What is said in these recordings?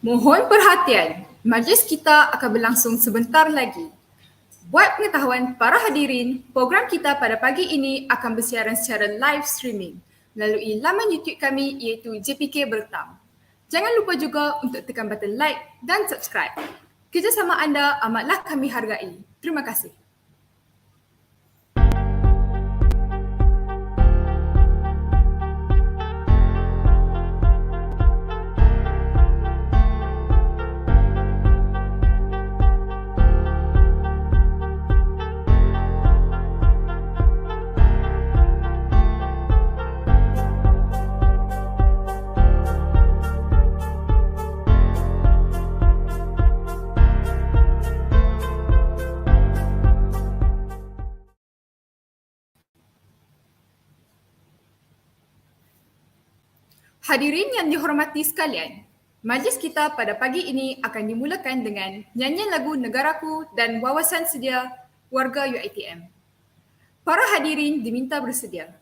Mohon perhatian, majlis kita akan berlangsung sebentar lagi. Buat pengetahuan para hadirin, program kita pada pagi ini akan bersiaran secara live streaming melalui laman YouTube kami iaitu JPK Bertam. Jangan lupa juga untuk tekan button like dan subscribe. Kerjasama anda amatlah kami hargai. Terima kasih. Hadirin yang dihormati sekalian, majlis kita pada pagi ini akan dimulakan dengan nyanyian lagu Negaraku dan wawasan sedia warga UiTM. Para hadirin diminta bersedia.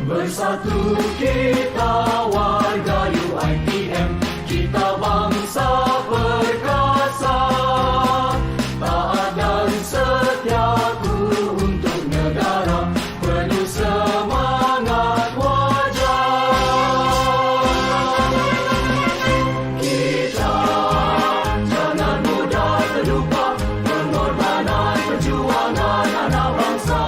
Bersatu kita warga UiTM, kita bangsa perkasa, taat dan setiaku untuk negara, penuh semangat wajar. Kita jangan mudah terlupa pengorbanan perjuangan anak bangsa.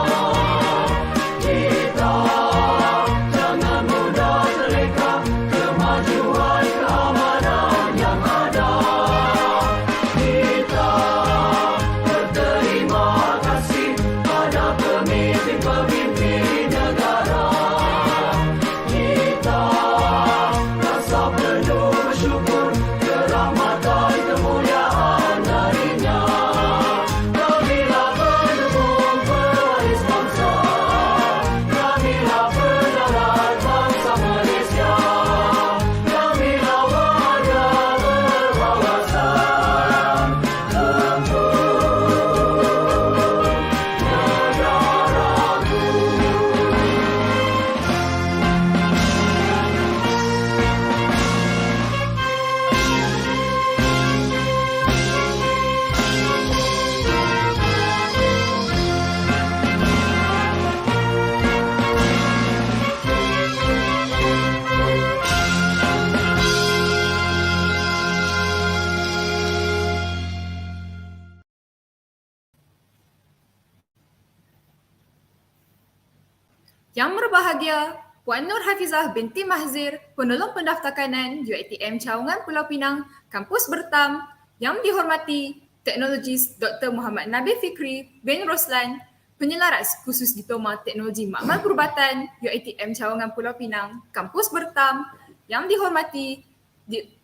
Yang berbahagia, Puan Nur Hafizah binti Mahzir, penolong pendaftar kanan UiTM Cawangan Pulau Pinang, Kampus Bertam. Yang dihormati Teknologis Dr. Muhammad Nabil Fikri bin Roslan, penyelaras khusus Diploma Teknologi Makmal Perubatan UiTM Cawangan Pulau Pinang, Kampus Bertam. Yang dihormati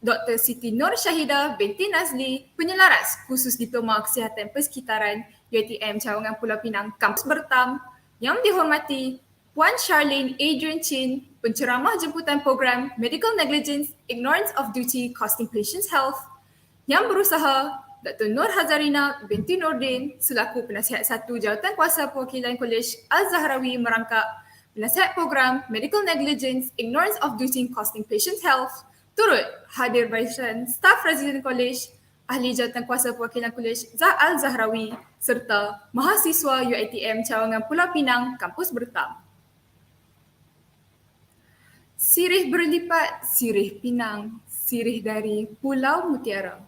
Dr. Siti Nur Syahidah binti Nazli, penyelaras khusus Diploma Kesihatan Persekitaran UiTM Cawangan Pulau Pinang, Kampus Bertam. Yang dihormati Puan Charlaine Adrienne Chin, penceramah jemputan program Medical Negligence, Ignorance of Duty Costing Patients Health. Yang berusaha Dr. Nur Hazarina binti Nordin selaku penasihat 1 Jawatankuasa Perwakilan Kolej Al-Zahrawi merangkap penasihat program Medical Negligence, Ignorance of Duty Costing Patients Health. Turut hadir barisan staf Residen Kolej, ahli Jawatankuasa Perwakilan Kolej Al-Zahrawi serta mahasiswa UiTM Cawangan Pulau Pinang, Kampus Bertam. Sirih berlipat, sirih Pinang, sirih dari Pulau Mutiara.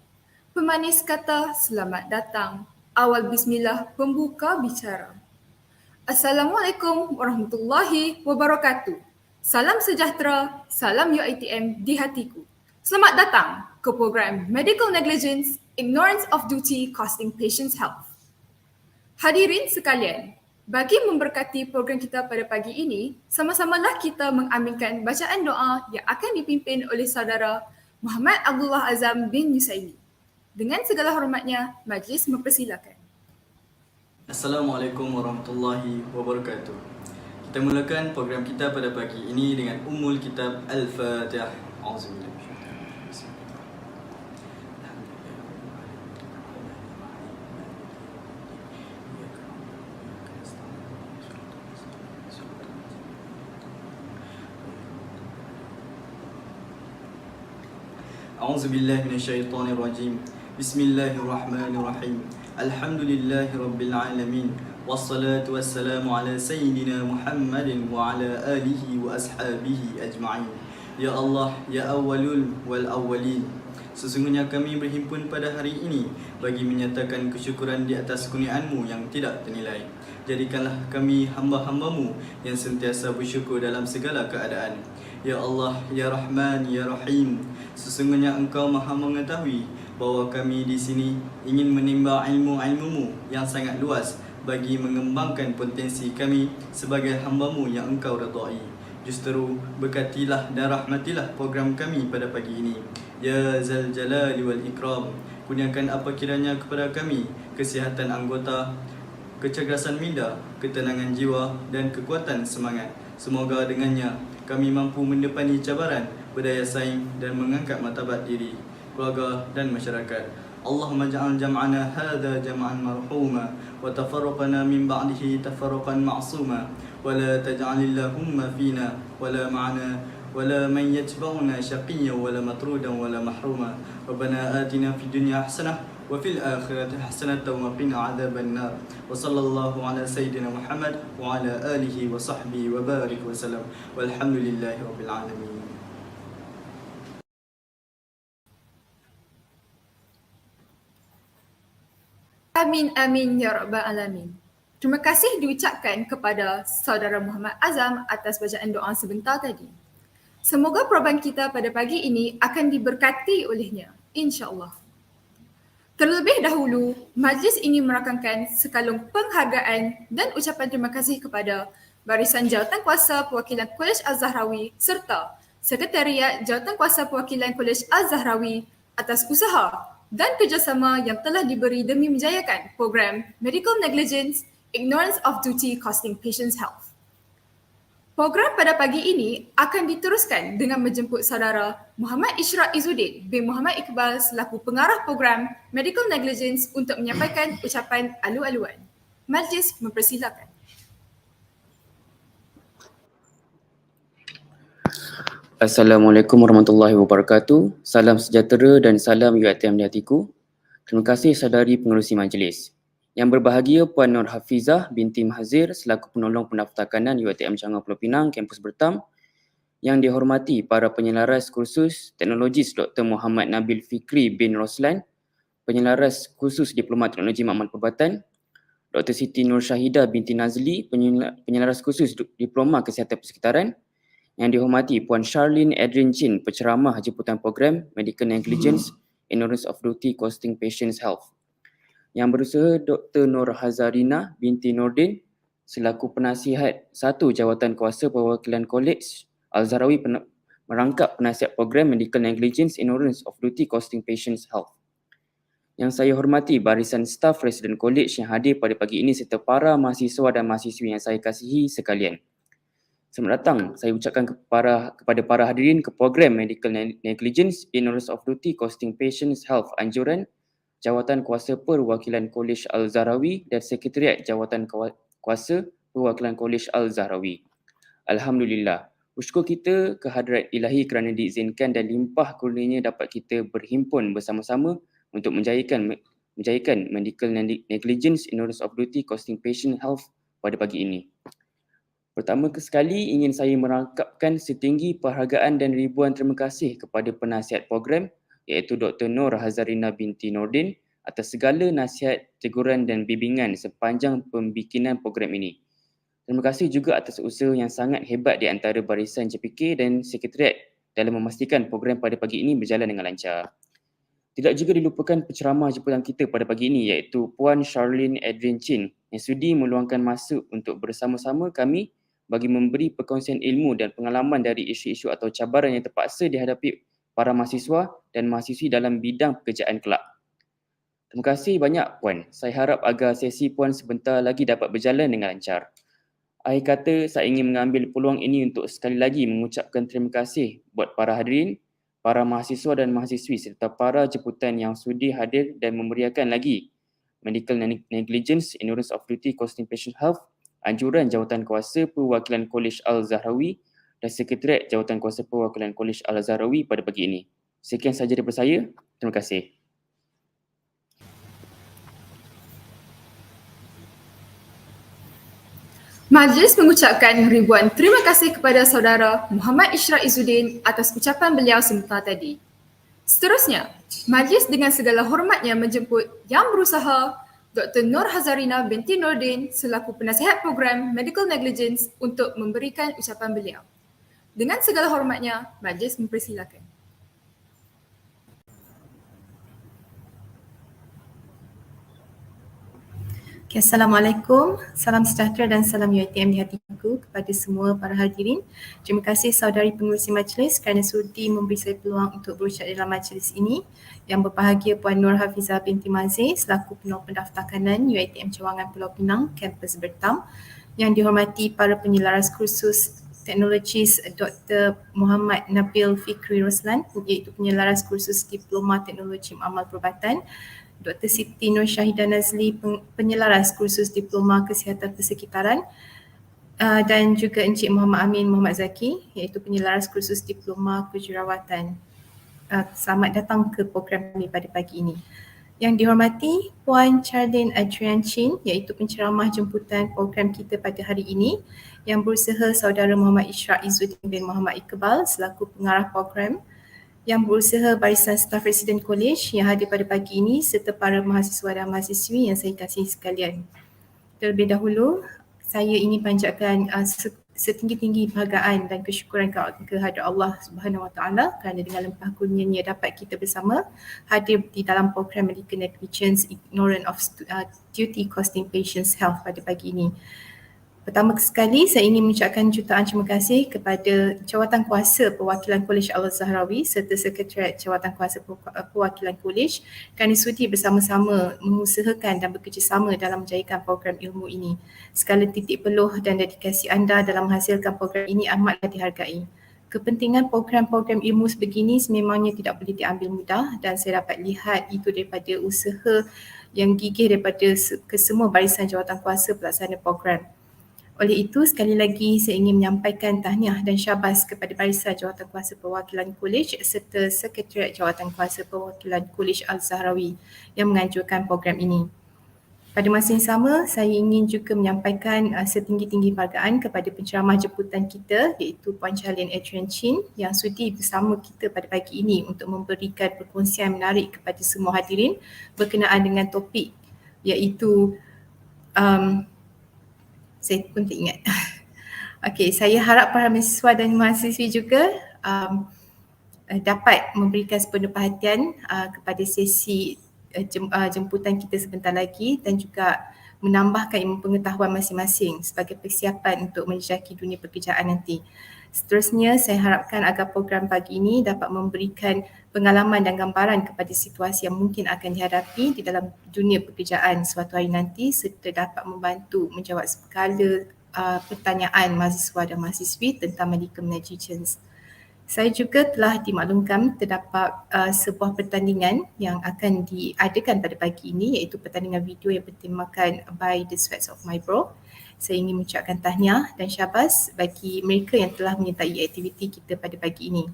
Pemanis kata selamat datang, awal bismillah pembuka bicara. Assalamualaikum warahmatullahi wabarakatuh. Salam sejahtera, salam UiTM dihatiku. Selamat datang ke program Medical Negligence, Ignorance of Duty Costing Patients Health. Hadirin sekalian, bagi memberkati program kita pada pagi ini, sama-samalah kita mengaminkan bacaan doa yang akan dipimpin oleh saudara Muhammad Abdullah Azam bin Yusaini. Dengan segala hormatnya, majlis mempersilakan. Assalamualaikum warahmatullahi wabarakatuh. Kita mulakan program kita pada pagi ini dengan Ummul Kitab Al-Fatihah. Auzubillah. A'udzubillahi minasyaitonirrajim. Bismillahirrahmanirrahim. Alhamdulillahi rabbil alamin. Wassalatu wassalamu ala sayyidina Muhammadin wa ala alihi wa ashabihi ajma'in. Ya Allah, ya awwalul wal awwalin. Sesungguhnya kami berhimpun pada hari ini bagi menyatakan kesyukuran di atas kurniaan-Mu yang tidak ternilai. Jadikanlah kami hamba-hamba-Mu yang sentiasa bersyukur dalam segala keadaan. Ya Allah, ya Rahman, ya Rahim. Sesungguhnya Engkau Maha mengetahui bahawa kami di sini ingin menimba ilmu-ilmu-Mu yang sangat luas bagi mengembangkan potensi kami sebagai hamba-Mu yang Engkau redai. Justeru berkatilah dan rahmatilah program kami pada pagi ini. Ya Zal Jalali wal Ikram. Kurniakan apa kiranya kepada kami kesihatan anggota, kecergasan minda, ketenangan jiwa dan kekuatan semangat. Semoga dengannya kami mampu mendepani cabaran, berdaya saing dan mengangkat martabat diri, keluarga dan masyarakat. Allahumma ja'al jam'ana hadha jam'an marhuma wa tafarruqana min ba'dihi tafarruqan ma'suma wa la taj'alillahumma fina wa la ma'ana wa la man yatba'una shaqiyyan wa la matrudan wa la mahruma. Rabbana atina fid dunya hasanah wa fil akhirati hasanatan wa qina adzaban nar. Wa sallallahu ala sayyidina Muhammad wa ala alihi wa sahbihi wa barik wa sallam. Walhamdulillahi rabbil alamin. Amin, amin, ya Rabbal Alamin. Terima kasih diucapkan kepada saudara Muhammad Azam atas bacaan doa sebentar tadi. Semoga program kita pada pagi ini akan diberkati olehnya, insya-Allah. Terlebih dahulu, majlis ini merakamkan sekalung penghargaan dan ucapan terima kasih kepada barisan Jawatankuasa Perwakilan Kolej Al-Zahrawi serta Sekretariat Jawatankuasa Perwakilan Kolej Al-Zahrawi atas usaha dan kerjasama yang telah diberi demi menjayakan program Medical Negligence, Ignorance of Duty Costing Patients Health. Program pada pagi ini akan diteruskan dengan menjemput saudara Muhammad Ishraq Izzuddin bin Muhammad Iqbal selaku pengarah program Medical Negligence untuk menyampaikan ucapan alu-aluan. Majlis mempersilakan. Assalamualaikum warahmatullahi wabarakatuh. Salam sejahtera dan salam UiTM dihatiku. Terima kasih saudari pengerusi majlis. Yang berbahagia Puan Nur Hafizah binti Mahzir selaku penolong pendaftar kanan UiTM Cawangan Pulau Pinang, Kampus Bertam. Yang dihormati para penyelaras kursus teknologis Dr. Muhammad Nabil Fikri bin Roslan, penyelaras khusus Diploma Teknologi Makmal Perubatan. Dr. Siti Nur Syahidah binti Nazli, penyelaras khusus Diploma Kesihatan Persekitaran. Yang dihormati Puan Charlaine Adrienne Chin, penceramah jemputan program Medical Negligence, Ignorance of Duty Costing Patients Health. Yang berusaha Dr. Nur Hazarina binti Nordin selaku penasihat 1 Jawatankuasa Perwakilan Kolej Al-Zahrawi, merangkap penasihat program Medical Negligence Ignorance of Duty Costing Patients Health. Yang saya hormati barisan staf residen Kolej yang hadir pada pagi ini serta para mahasiswa dan mahasiswi yang saya kasihi sekalian. Selamat datang, saya ucapkan kepada para hadirin ke program Medical Negligence Ignorance of Duty Costing Patients Health anjuran Jawatankuasa Perwakilan Kolej Al-Zahrawi dan Sekretariat Jawatankuasa Perwakilan Kolej Al-Zahrawi. Alhamdulillah, bersyukur kita kehadrat ilahi kerana diizinkan dan limpah kurnianya dapat kita berhimpun bersama-sama untuk menjayakan Medical Negligence Ignorance of Duty Costing Patient Health pada pagi ini. Pertama sekali ingin saya merangkapkan setinggi penghargaan dan ribuan terima kasih kepada penasihat program iaitu Dr. Nur Hazarina binti Nordin atas segala nasihat, teguran dan bimbingan sepanjang pembikinan program ini. Terima kasih juga atas usaha yang sangat hebat di antara barisan JPK dan Sekretariat dalam memastikan program pada pagi ini berjalan dengan lancar. Tidak juga dilupakan penceramah jemputan kita pada pagi ini iaitu Puan Charlaine Adrienne Chin yang sudi meluangkan masa untuk bersama-sama kami bagi memberi perkongsian ilmu dan pengalaman dari isu-isu atau cabaran yang terpaksa dihadapi para mahasiswa dan mahasiswi dalam bidang pekerjaan kelak. Terima kasih banyak Puan. Saya harap agar sesi Puan sebentar lagi dapat berjalan dengan lancar. Akhir kata, saya ingin mengambil peluang ini untuk sekali lagi mengucapkan terima kasih buat para hadirin, para mahasiswa dan mahasiswi serta para jemputan yang sudi hadir dan memeriahkan lagi Medical Negligence Ignorance of Duty Costing Patient Health anjuran Jawatankuasa Perwakilan Kolej Al-Zahrawi dan Sekretariat Jawatankuasa Perwakilan Kolej Al-Zahrawi pada pagi ini. Sekian sahaja daripada saya. Terima kasih. Majlis mengucapkan ribuan terima kasih kepada saudara Muhammad Ishraq Izzuddin atas ucapan beliau sebentar tadi. Seterusnya, majlis dengan segala hormatnya menjemput yang berusaha Dr. Nur Hazarina binti Nordin selaku penasihat program Medical Negligence untuk memberikan ucapan beliau. Dengan segala hormatnya, majlis mempersilakan. Assalamualaikum, salam sejahtera dan salam UiTM dihatiku kepada semua para hadirin. Terima kasih saudari pengurusi majlis kerana sudi memberi saya peluang untuk berucap dalam majlis ini. Yang berbahagia Puan Nur Hafizah binti Mazir selaku penolong pendaftar kanan UiTM Cawangan Pulau Pinang, Kampus Bertam. Yang dihormati para penyelaras kursus teknologis Dr. Muhammad Nabil Fikri Roslan iaitu penyelaras kursus Diploma Teknologi Amal Perubatan. Dr. Siti Nur Syahidah Nazli, penyelaras kursus Diploma Kesihatan Persekitaran dan juga Encik Muhammad Amin Muhammad Zaki iaitu penyelaras kursus Diploma Kejurawatan. Selamat datang ke program kami pada pagi ini. Yang dihormati Puan Charlaine Adrienne Chin iaitu penceramah jemputan program kita pada hari ini. Yang berusaha saudara Muhammad Ishraq Izzuddin bin Muhammad Iqbal selaku pengarah program. Yang berusaha barisan staf residen kolej yang hadir pada pagi ini serta para mahasiswa dan mahasiswi yang saya kasihi sekalian. Terlebih dahulu, saya ingin panjatkan setinggi-tinggi penghargaan dan kesyukuran kehadrat Allah Subhanahu Wa Taala kerana dengan limpah kurnianya dapat kita bersama hadir di dalam program Medical Negligence Ignorance of Duty Costing Patients Health pada pagi ini. Pertama sekali, saya ingin mengucapkan jutaan terima kasih kepada Jawatankuasa Perwakilan Kolej Al-Zahrawi serta Sekretariat Jawatankuasa Perwakilan Kolej kerana sudi bersama-sama mengusahakan dan bekerjasama dalam menjayakan program ilmu ini. Segala titik peluh dan dedikasi anda dalam menghasilkan program ini amatlah dihargai. Kepentingan program-program ilmu sebegini sememangnya tidak boleh diambil mudah dan saya dapat lihat itu daripada usaha yang gigih daripada kesemua barisan Jawatankuasa pelaksana program. Oleh itu, sekali lagi saya ingin menyampaikan tahniah dan syabas kepada barisan Jawatankuasa Perwakilan Kolej serta Sekretariat Jawatankuasa Perwakilan Kolej Al-Zahrawi yang menganjurkan program ini. Pada masa yang sama, saya ingin juga menyampaikan setinggi-tinggi penghargaan kepada penceramah jemputan kita iaitu Puan Charlaine Adrienne Chin yang sudi bersama kita pada pagi ini untuk memberikan perkongsian menarik kepada semua hadirin berkenaan dengan topik iaitu saya pun tak ingat. Okey, saya harap para mahasiswa dan mahasiswi juga dapat memberikan sepenuh perhatian kepada sesi jemputan kita sebentar lagi dan juga menambahkan ilmu pengetahuan masing-masing sebagai persiapan untuk menjejaki dunia pekerjaan nanti. Seterusnya, saya harapkan agar program pagi ini dapat memberikan pengalaman dan gambaran kepada situasi yang mungkin akan dihadapi di dalam dunia pekerjaan suatu hari nanti serta dapat membantu menjawab segala pertanyaan mahasiswa dan mahasiswi tentang medical negligence. Saya juga telah dimaklumkan terdapat sebuah pertandingan yang akan diadakan pada pagi ini, iaitu pertandingan video yang bertemakan By the Sweats of My Bro. Saya ingin mengucapkan tahniah dan syabas bagi mereka yang telah menyertai aktiviti kita pada pagi ini.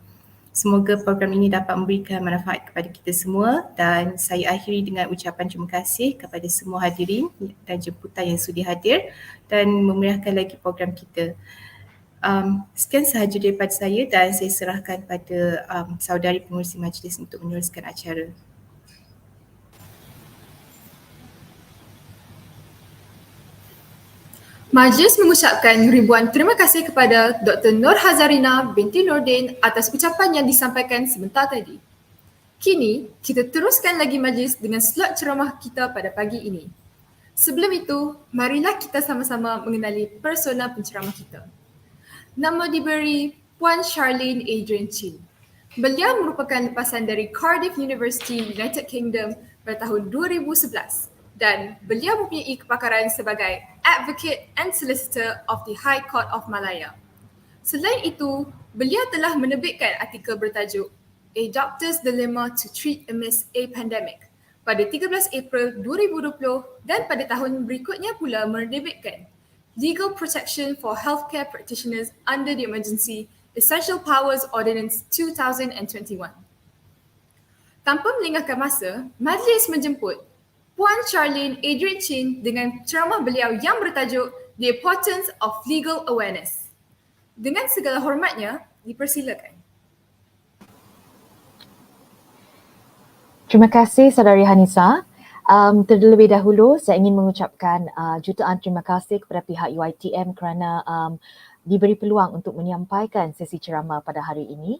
Semoga program ini dapat memberikan manfaat kepada kita semua dan saya akhiri dengan ucapan terima kasih kepada semua hadirin dan jemputan yang sudi hadir dan memeriahkan lagi program kita. Sekian sahaja daripada saya dan saya serahkan pada saudari pengurusi majlis untuk meneruskan acara. Majlis mengucapkan ribuan terima kasih kepada Dr. Nur Hazarina binti Nordin atas ucapan yang disampaikan sebentar tadi. Kini, kita teruskan lagi majlis dengan slot ceramah kita pada pagi ini. Sebelum itu, marilah kita sama-sama mengenali persona penceramah kita. Nama diberi Puan Charlaine Adrienne Chin. Beliau merupakan lepasan dari Cardiff University, United Kingdom pada tahun 2011 dan beliau mempunyai kepakaran sebagai Advocate and Solicitor of the High Court of Malaya. Selain itu, beliau telah menerbitkan artikel bertajuk A Doctor's Dilemma to Treat Amidst a Pandemic pada 13 April 2020 dan pada tahun berikutnya pula menerbitkan Legal Protection for Healthcare Practitioners Under the Emergency Essential Powers Ordinance 2021. Tanpa melengahkan masa, majlis menjemput Puan Charlaine Adrienne Chin dengan ceramah beliau yang bertajuk The Importance of Legal Awareness. Dengan segala hormatnya, dipersilakan. Terima kasih Saudari Hanisa. Terlebih dahulu saya ingin mengucapkan jutaan terima kasih kepada pihak UiTM kerana diberi peluang untuk menyampaikan sesi ceramah pada hari ini.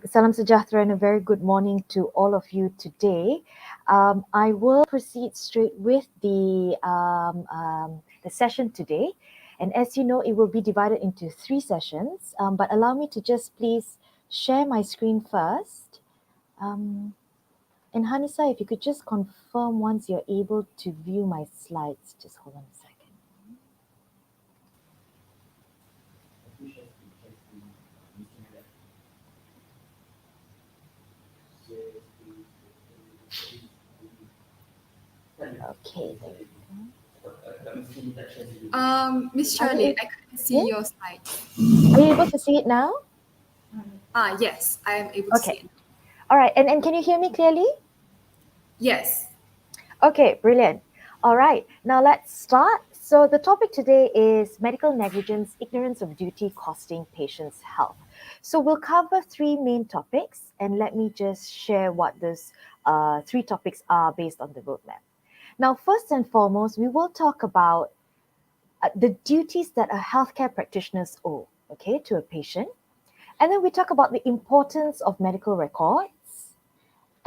Salam sejahtera and a very good morning to all of you today. I will proceed straight with the session today. And as you know, it will be divided into 3 sessions. But allow me to just please share my screen first. And Hanisa, if you could just confirm once you're able to view my slides. Just hold on a second. Okay, there we go. Miss Charlaine, I couldn't see your slide. Are you able to see it now? Yes, I am able to see it. All right, and can you hear me clearly? Yes. Okay, brilliant. All right, now let's start. So the topic today is medical negligence, ignorance of duty costing patients' health. So we'll cover 3 main topics, and let me just share what those 3 topics are based on the roadmap. Now, first and foremost, we will talk about the duties that a healthcare practitioners owe, okay, to a patient. And then we talk about the importance of medical records.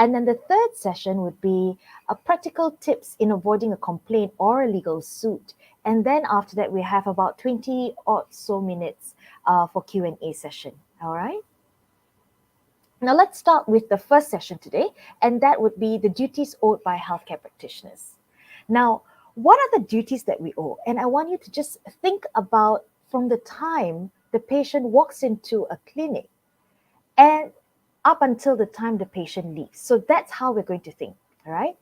And then the third session would be practical tips in avoiding a complaint or a legal suit. And then after that, we have about 20 or so minutes for Q&A session, all right? Now let's start with the first session today, and that would be the duties owed by healthcare practitioners. Now, what are the duties that we owe? And I want you to just think about from the time the patient walks into a clinic and up until the time the patient leaves. So that's how we're going to think, all right?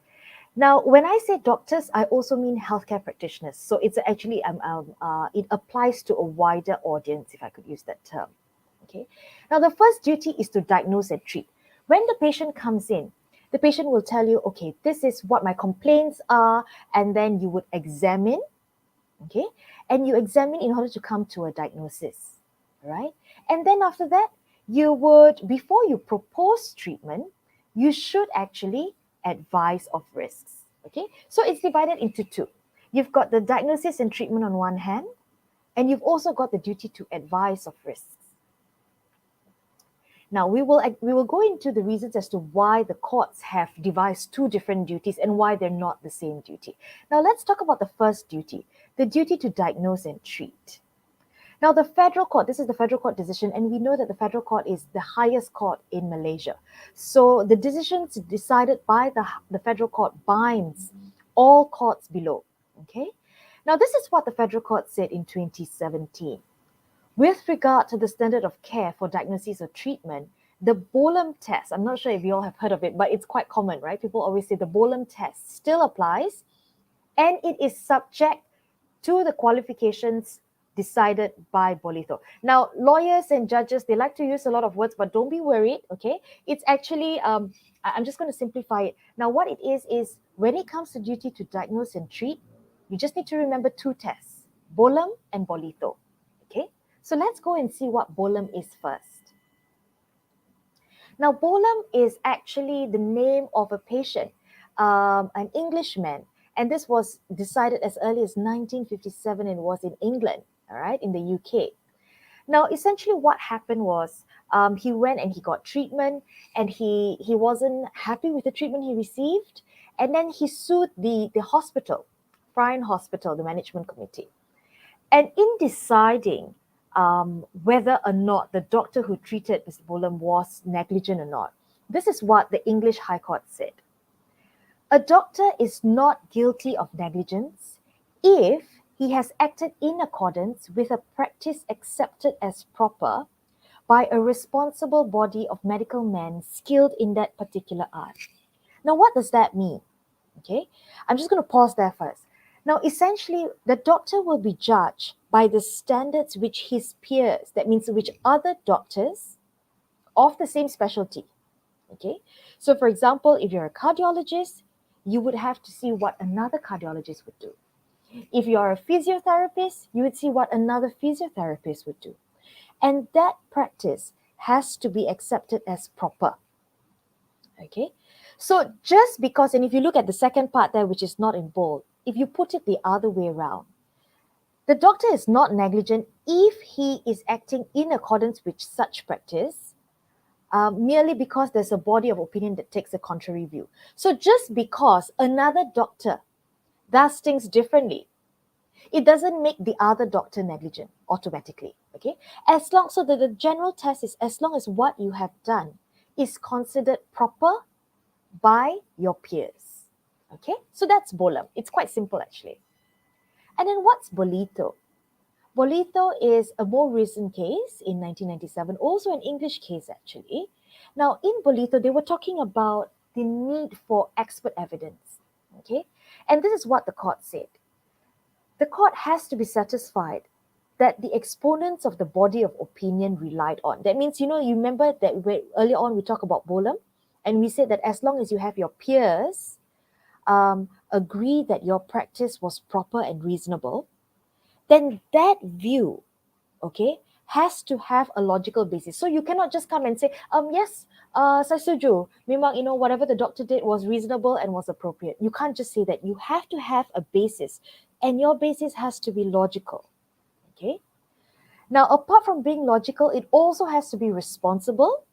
Now, when I say doctors, I also mean healthcare practitioners. So it's actually, it applies to a wider audience, if I could use that term, okay? Now, the first duty is to diagnose and treat. When the patient comes in, the patient will tell you, okay, this is what my complaints are, and then you would examine, okay? And you examine in order to come to a diagnosis, right? And then after that, you would, before you propose treatment, you should actually advise of risks, okay? So it's divided into 2. You've got the diagnosis and treatment on one hand, and you've also got the duty to advise of risks. Now, we will go into the reasons as to why the courts have devised two different duties and why they're not the same duty. Now, let's talk about the first duty, the duty to diagnose and treat. Now, the federal court, this is the federal court decision, and we know that the federal court is the highest court in Malaysia. So the decisions decided by the federal court binds all courts below, okay? Now, this is what the federal court said in 2017. With regard to the standard of care for diagnosis or treatment, the Bertam test, I'm not sure if you all have heard of it, but it's quite common, right? People always say the Bertam test still applies, and it is subject to the qualifications decided by Bolitho. Now, lawyers and judges, they like to use a lot of words, but don't be worried, okay? It's actually, I'm just going to simplify it. Now, what it is when it comes to duty to diagnose and treat, you just need to remember two tests, Bertam and Bolitho, okay? So let's go and see what Bertam is first. Now, Bertam is actually the name of a patient, an Englishman, and this was decided as early as 1957 and was in England, all right, in the UK. Now, essentially what happened was he went and he got treatment, and he wasn't happy with the treatment he received, and then he sued the hospital, Friern Hospital, the management committee. And in deciding whether or not the doctor who treated Mr. Bertam was negligent or not, this is what the English High Court said. A doctor is not guilty of negligence if he has acted in accordance with a practice accepted as proper by a responsible body of medical men skilled in that particular art. Now, what does that mean? Okay, I'm just going to pause there first. Now, essentially, the doctor will be judged by the standards which his peers, that means which other doctors of the same specialty, okay? So, for example, if you're a cardiologist, you would have to see what another cardiologist would do. If you are a physiotherapist, you would see what another physiotherapist would do. And that practice has to be accepted as proper, okay? So just because, and if you look at the second part there, which is not in bold, if you put it the other way around, the doctor is not negligent if he is acting in accordance with such practice, merely because there's a body of opinion that takes a contrary view. So just because another doctor does things differently, it doesn't make the other doctor negligent automatically, okay? As long, so the general test is as long as what you have done is considered proper by your peers, okay? So that's Bertam. It's quite simple actually. And then what's Bolitho? Bolitho is a more recent case in 1997, also an English case actually. Now in Bolitho, they were talking about the need for expert evidence, okay? And this is what the court said. The court has to be satisfied that the exponents of the body of opinion relied on. That means, you remember that earlier on we talked about Bertam, and we said that as long as you have your peers agree that your practice was proper and reasonable, then that view, okay, has to have a logical basis. So you cannot just come and say, yes, saya setuju, memang, whatever the doctor did was reasonable and was appropriate. You can't just say that. You have to have a basis, and your basis has to be logical, okay? Now, apart from being logical, it also has to be responsible,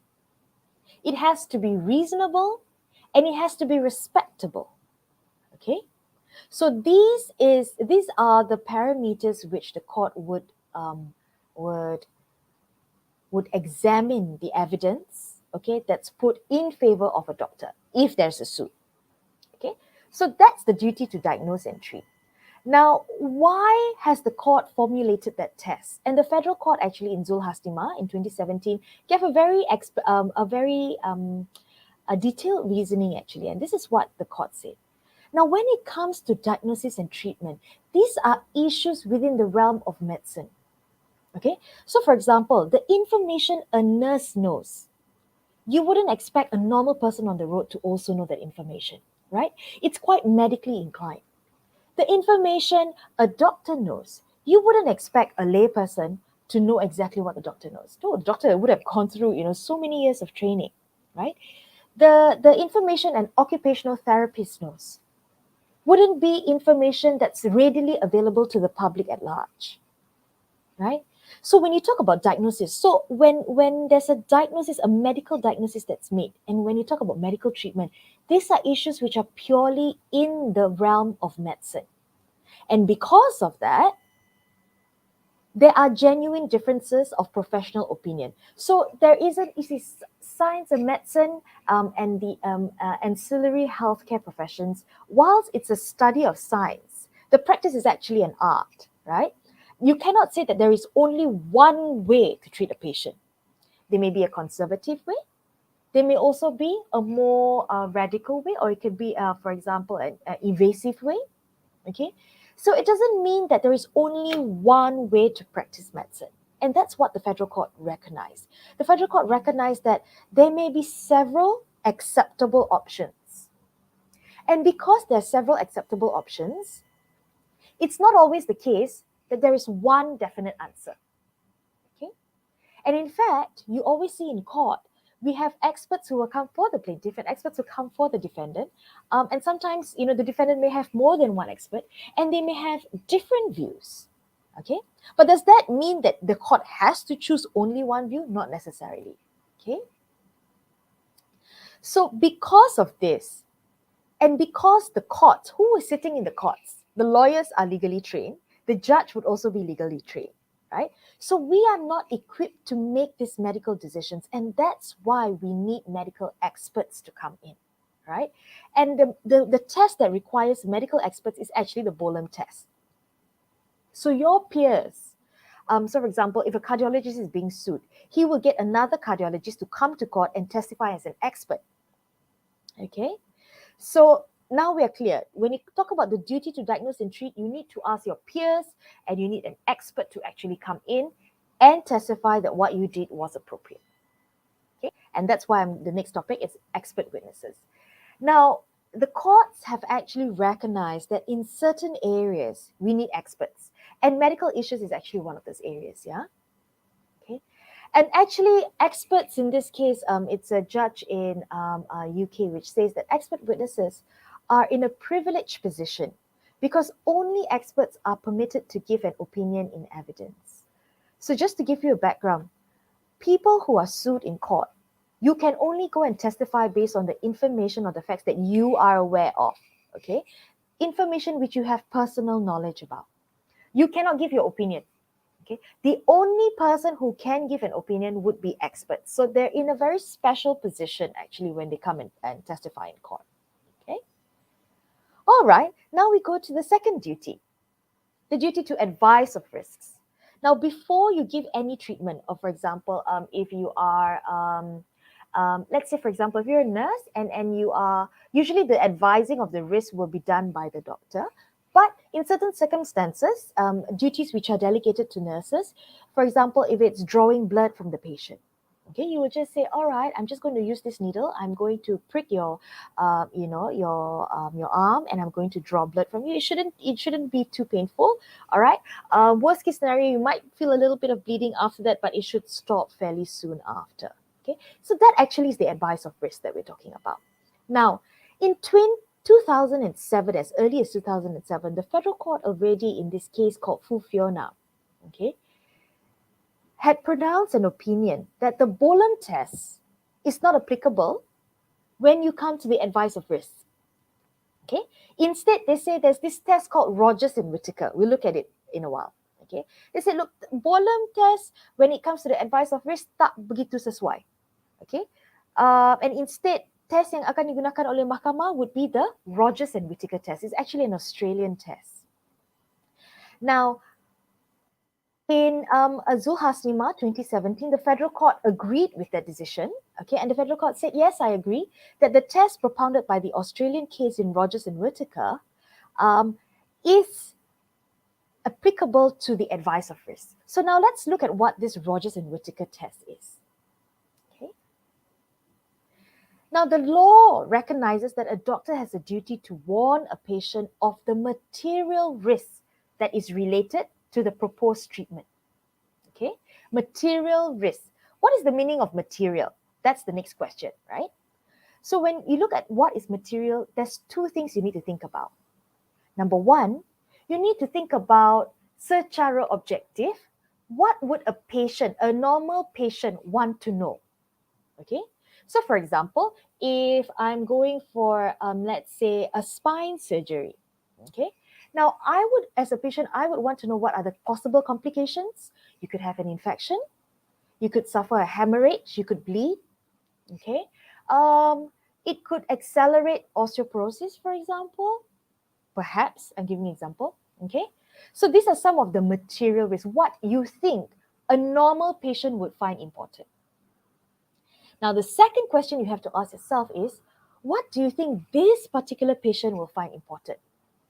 it has to be reasonable, and it has to be respectable, okay? So these are the parameters which the court would examine the evidence, okay, that's put in favor of a doctor if there's a suit, okay? So that's the duty to diagnose and treat. Now, why has the court formulated that test? And the federal court actually in Zulhastima in 2017 gave a very detailed reasoning actually, and this is what the court said. Now, when it comes to diagnosis and treatment, these are issues within the realm of medicine, okay? So, for example, the information a nurse knows, you wouldn't expect a normal person on the road to also know that information, right? It's quite medically inclined. The information a doctor knows, you wouldn't expect a layperson to know exactly what the doctor knows. No, the doctor would have gone through, so many years of training, right? The information an occupational therapist knows wouldn't be information that's readily available to the public at large, right? So when you talk about diagnosis, so when there's a diagnosis, a medical diagnosis that's made, and when you talk about medical treatment, these are issues which are purely in the realm of medicine. And because of that, there are genuine differences of professional opinion. So there isn't, you see, science and medicine and the ancillary healthcare professions, whilst it's a study of science, the practice is actually an art, right? You cannot say that there is only one way to treat a patient. There may be a conservative way. There may also be a more radical way, or it could be, for example, an evasive way. Okay, so it doesn't mean that there is only one way to practice medicine. And that's what the federal court recognized. The federal court recognized that there may be several acceptable options. And because there are several acceptable options, it's not always the case that there is one definite answer. Okay? And in fact, you always see in court, we have experts who will come for the plaintiff and experts who come for the defendant. And sometimes, the defendant may have more than one expert and they may have different views. Okay? But does that mean that the court has to choose only one view? Not necessarily. Okay? So because of this, and because the courts, who is sitting in the courts, the lawyers are legally trained, the judge would also be legally trained. Right? So we are not equipped to make these medical decisions, and that's why we need medical experts to come in, right? And the test that requires medical experts is actually the Bolam test. So your peers, so for example, if a cardiologist is being sued, he will get another cardiologist to come to court and testify as an expert, okay? So now we are clear. When you talk about the duty to diagnose and treat, you need to ask your peers and you need an expert to actually come in and testify that what you did was appropriate. Okay, and that's why the next topic is expert witnesses. Now, the courts have actually recognized that in certain areas, we need experts. And medical issues is actually one of those areas, yeah? Okay. And actually, experts in this case, it's a judge in UK which says that expert witnesses are in a privileged position because only experts are permitted to give an opinion in evidence. So just to give you a background, people who are sued in court, you can only go and testify based on the information or the facts that you are aware of, okay? Information which you have personal knowledge about. You cannot give your opinion, okay? The only person who can give an opinion would be experts. So they're in a very special position actually when they come and testify in court. All right, now we go to the second duty, the duty to advise of risks. Now, before you give any treatment, or for example, if you are, let's say, for example, if you're a nurse and you are, usually the advising of the risk will be done by the doctor. But in certain circumstances, duties which are delegated to nurses, for example, if it's drawing blood from the patient, okay, you will just say, all right, I'm just going to use this needle. I'm going to prick your arm, and I'm going to draw blood from you. It shouldn't be too painful. All right. Worst case scenario, you might feel a little bit of bleeding after that, but it should stop fairly soon after. Okay. So that actually is the advice of risk that we're talking about. Now, in 2007, as early as 2007, the federal court already in this case called Fu Fiona, okay, had pronounced an opinion that the Bolam test is not applicable when you come to the advice of risk. Okay. Instead, they say there's this test called Rogers and Whittaker. We'll look at it in a while. Okay. They say, look, Bolam test, when it comes to the advice of risk, tak begitu sesuai. Okay. And instead, test yang akan digunakan oleh mahkamah would be the Rogers and Whittaker test. It's actually an Australian test. Now, in Al-Zahrawi 2017, the federal court agreed with that decision. Okay, and the federal court said, yes, I agree that the test propounded by the Australian case in Rogers and Whittaker is applicable to the advice of risk. So now let's look at what this Rogers and Whittaker test is. Okay. Now the law recognizes that a doctor has a duty to warn a patient of the material risk that is related to the proposed treatment. Okay, material risk. What is the meaning of material? That's the next question, right? So when you look at what is material, there's two things you need to think about. Number one, you need to think about secara objektif, what would a normal patient want to know? Okay, so for example, if I'm going for, let's say, a spine surgery, okay, now as a patient, I would want to know what are the possible complications. You could have an infection, you could suffer a hemorrhage, you could bleed, okay. It could accelerate osteoporosis, for example. Perhaps, I'm giving an example, okay. So these are some of the material risks, what you think a normal patient would find important. Now, the second question you have to ask yourself is, what do you think this particular patient will find important,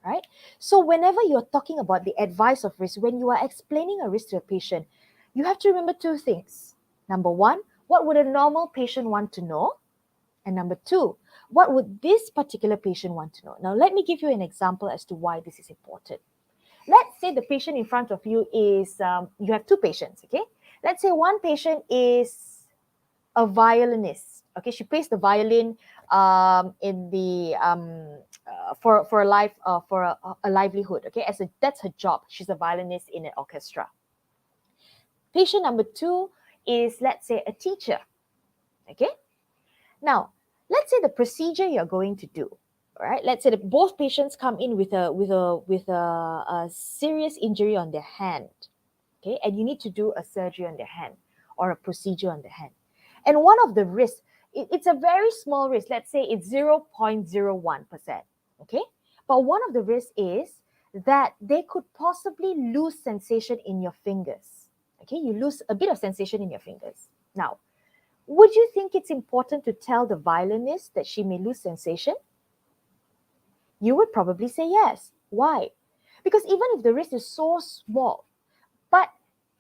right? So whenever you're talking about the advice of risk, when you are explaining a risk to a patient, you have to remember two things. Number one, what would a normal patient want to know? And number two, what would this particular patient want to know? Now, let me give you an example as to why this is important. Let's say the patient in front of you is, you have two patients, okay? Let's say one patient is a violinist. Okay, she plays the violin in the for a livelihood. Okay, that's her job. She's a violinist in an orchestra. Patient number two is, let's say, a teacher. Okay, now let's say the procedure you're going to do. All right, let's say that both patients come in with a serious injury on their hand. Okay, and you need to do a surgery on their hand or a procedure on their hand. And one of the risks, it's a very small risk. Let's say it's 0.01%. Okay. But one of the risks is that they could possibly lose sensation in your fingers. Okay. You lose a bit of sensation in your fingers. Now, would you think it's important to tell the violinist that she may lose sensation? You would probably say yes. Why? Because even if the risk is so small, but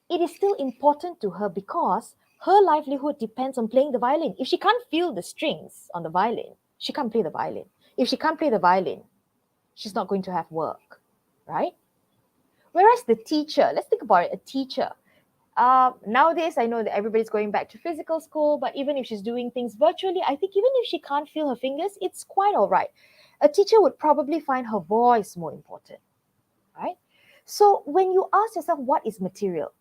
it is still important to her because her livelihood depends on playing the violin. If she can't feel the strings on the violin, she can't play the violin. If she can't play the violin, she's not going to have work, right? Whereas the teacher, let's think about it, a teacher. Nowadays, I know that everybody's going back to physical school, but even if she's doing things virtually, I think even if she can't feel her fingers, it's quite all right. A teacher would probably find her voice more important, right? So when you ask yourself what is material,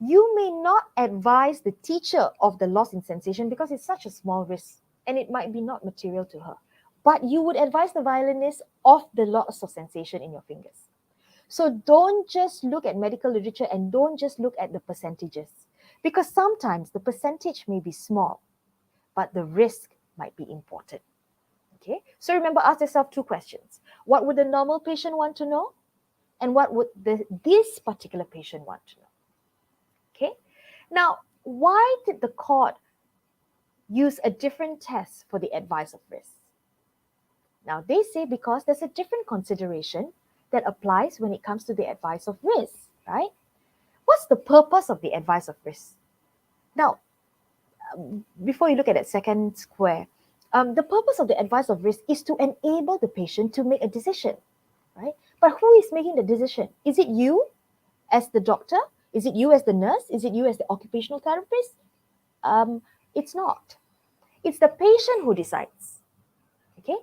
you may not advise the teacher of the loss in sensation because it's such a small risk and it might be not material to her. But you would advise the violinist of the loss of sensation in your fingers. So don't just look at medical literature and don't just look at the percentages, because sometimes the percentage may be small, but the risk might be important. Okay, so remember, ask yourself two questions. What would a normal patient want to know? And what would this particular patient want to know? Okay, now, why did the court use a different test for the advice of risk? Now, they say because there's a different consideration that applies when it comes to the advice of risk, right? What's the purpose of the advice of risk? Now, before you look at that second square, the purpose of the advice of risk is to enable the patient to make a decision, right? But who is making the decision? Is it you as the doctor? Is it you as the nurse? Is it you as the occupational therapist? It's not. It's the patient who decides. Okay?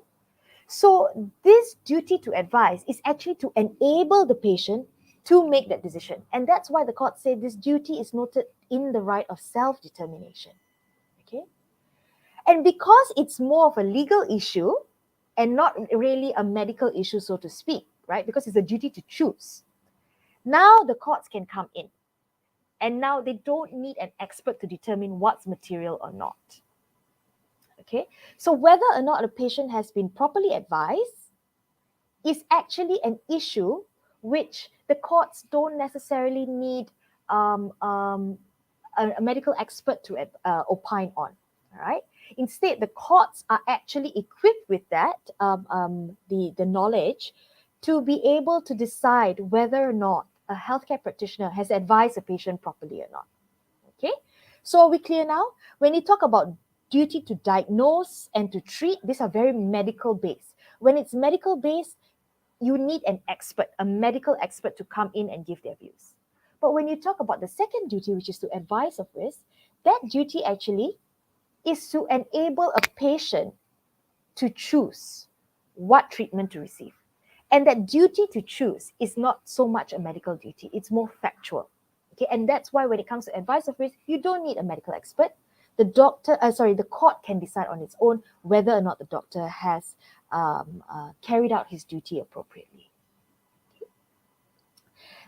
So this duty to advise is actually to enable the patient to make that decision. And that's why the court said this duty is noted in the right of self-determination. Okay? And because it's more of a legal issue and not really a medical issue, so to speak, right? Because it's a duty to choose. Now the courts can come in. And now they don't need an expert to determine what's material or not. Okay, so whether or not a patient has been properly advised is actually an issue which the courts don't necessarily need a medical expert to opine on. All right. Instead, the courts are actually equipped with that, the knowledge to be able to decide whether or not a healthcare practitioner has advised a patient properly or not. Okay, so are we clear now? When you talk about duty to diagnose and to treat, these are very medical based. When it's medical based, you need an expert, a medical expert to come in and give their views. But when you talk about the second duty, which is to advise of risk, that duty actually is to enable a patient to choose what treatment to receive. And that duty to choose is not so much a medical duty, it's more factual. Okay, and that's why when it comes to advice of risk, you don't need a medical expert. The court can decide on its own whether or not the doctor has carried out his duty appropriately.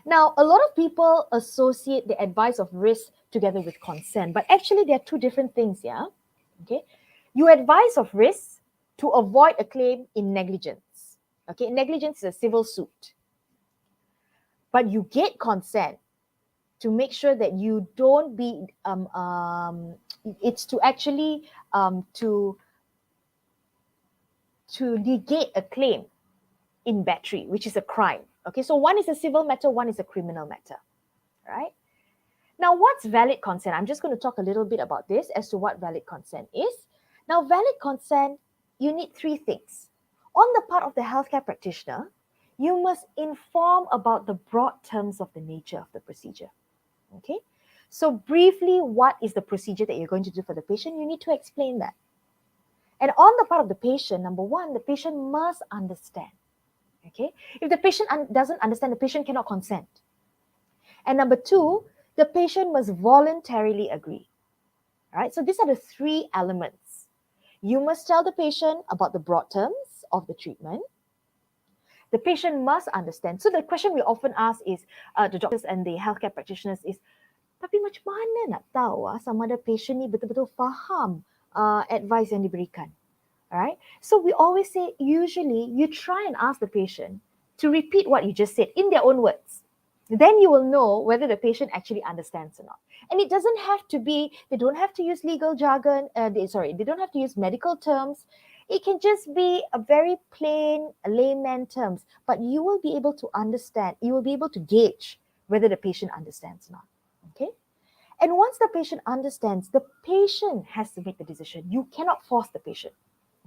Now, a lot of people associate the advice of risk together with consent, but actually there are two different things, yeah? Okay, you advise of risk to avoid a claim in negligence. Okay, negligence is a civil suit, but you get consent to make sure that you don't be, it's to actually, to negate a claim in battery, which is a crime. Okay, so one is a civil matter, one is a criminal matter, right? Now, what's valid consent? I'm just going to talk a little bit about this as to what valid consent is. Now, valid consent, you need three things. On the part of the healthcare practitioner, you must inform about the broad terms of the nature of the procedure. Okay, so briefly, what is the procedure that you're going to do for the patient? You need to explain that. And on the part of the patient, number one, the patient must understand. Okay, if the patient doesn't understand, the patient cannot consent. And number two, the patient must voluntarily agree. All right, so these are the three elements. You must tell the patient about the broad terms of the treatment. The patient must understand. So the question we often ask is, the doctors and the healthcare practitioners is, tapi macam mana nak tahu sama ada patient ni betul-betul faham advice yang diberikan? Alright, so we always say, usually you try and ask the patient to repeat what you just said in their own words. Then you will know whether the patient actually understands or not. And it doesn't have to be, they don't have to use legal jargon, they don't have to use medical terms. It can just be a very plain layman terms, but you will be able to understand, you will be able to gauge whether the patient understands or not. Okay? And once the patient understands, the patient has to make the decision. You cannot force the patient.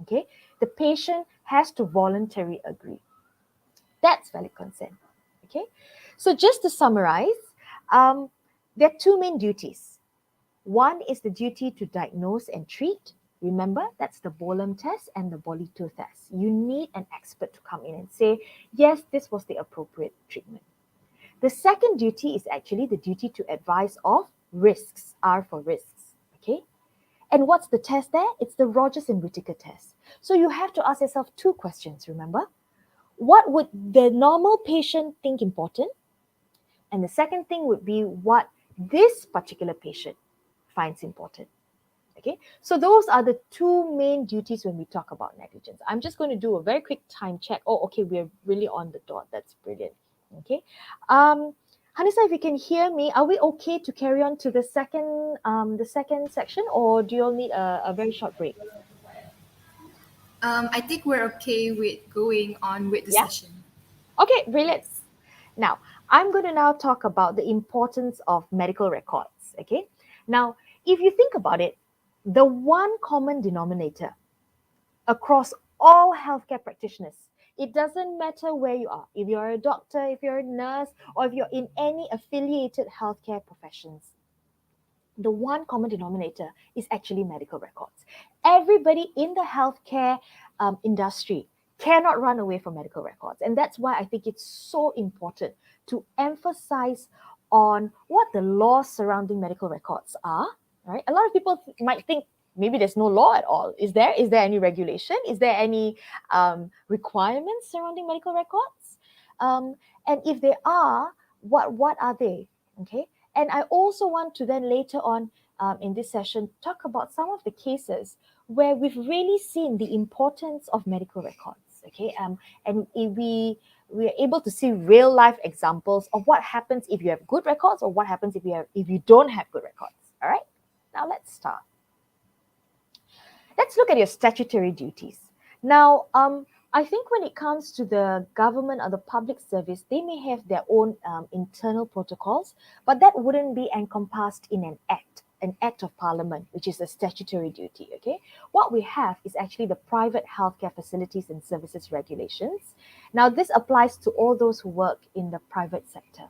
Okay, the patient has to voluntarily agree. That's valid consent. Okay, so just to summarize, there are two main duties. One is the duty to diagnose and treat. Remember, that's the Bolam test and the Bolito test. You need an expert to come in and say, yes, this was the appropriate treatment. The second duty is actually the duty to advise of risks, R for risks. Okay. And what's the test there? It's the Rogers and Whittaker test. So you have to ask yourself two questions, remember? What would the normal patient think important? And the second thing would be what this particular patient finds important. Okay, so those are the two main duties when we talk about negligence. I'm just going to do a very quick time check. Oh, okay, we're really on the dot. That's brilliant. Okay. Hanisa, if you can hear me, are we okay to carry on to the second section, or do you all need a very short break? I think we're okay with going on with the session. Okay, brilliant. Now, I'm going to now talk about the importance of medical records. Okay. Now, if you think about it, the one common denominator across all healthcare practitioners, it doesn't matter where you are, if you're a doctor, if you're a nurse, or if you're in any affiliated healthcare professions, the one common denominator is actually medical records. Everybody in the healthcare industry cannot run away from medical records. And that's why I think it's so important to emphasize on what the laws surrounding medical records are. Right? A lot of people might think, maybe there's no law at all. Is there any regulation? Is there any requirements surrounding medical records? And if there are, what are they? Okay. And I also want to then later on in this session talk about some of the cases where we've really seen the importance of medical records. Okay. And we're able to see real life examples of what happens if you have good records or what happens if you don't have good records. All right. Now let's start. Let's look at your statutory duties. Now, I think when it comes to the government or the public service, they may have their own internal protocols, but that wouldn't be encompassed in an act of parliament, which is a statutory duty, okay? What we have is actually the private healthcare facilities and services regulations. Now, this applies to all those who work in the private sector.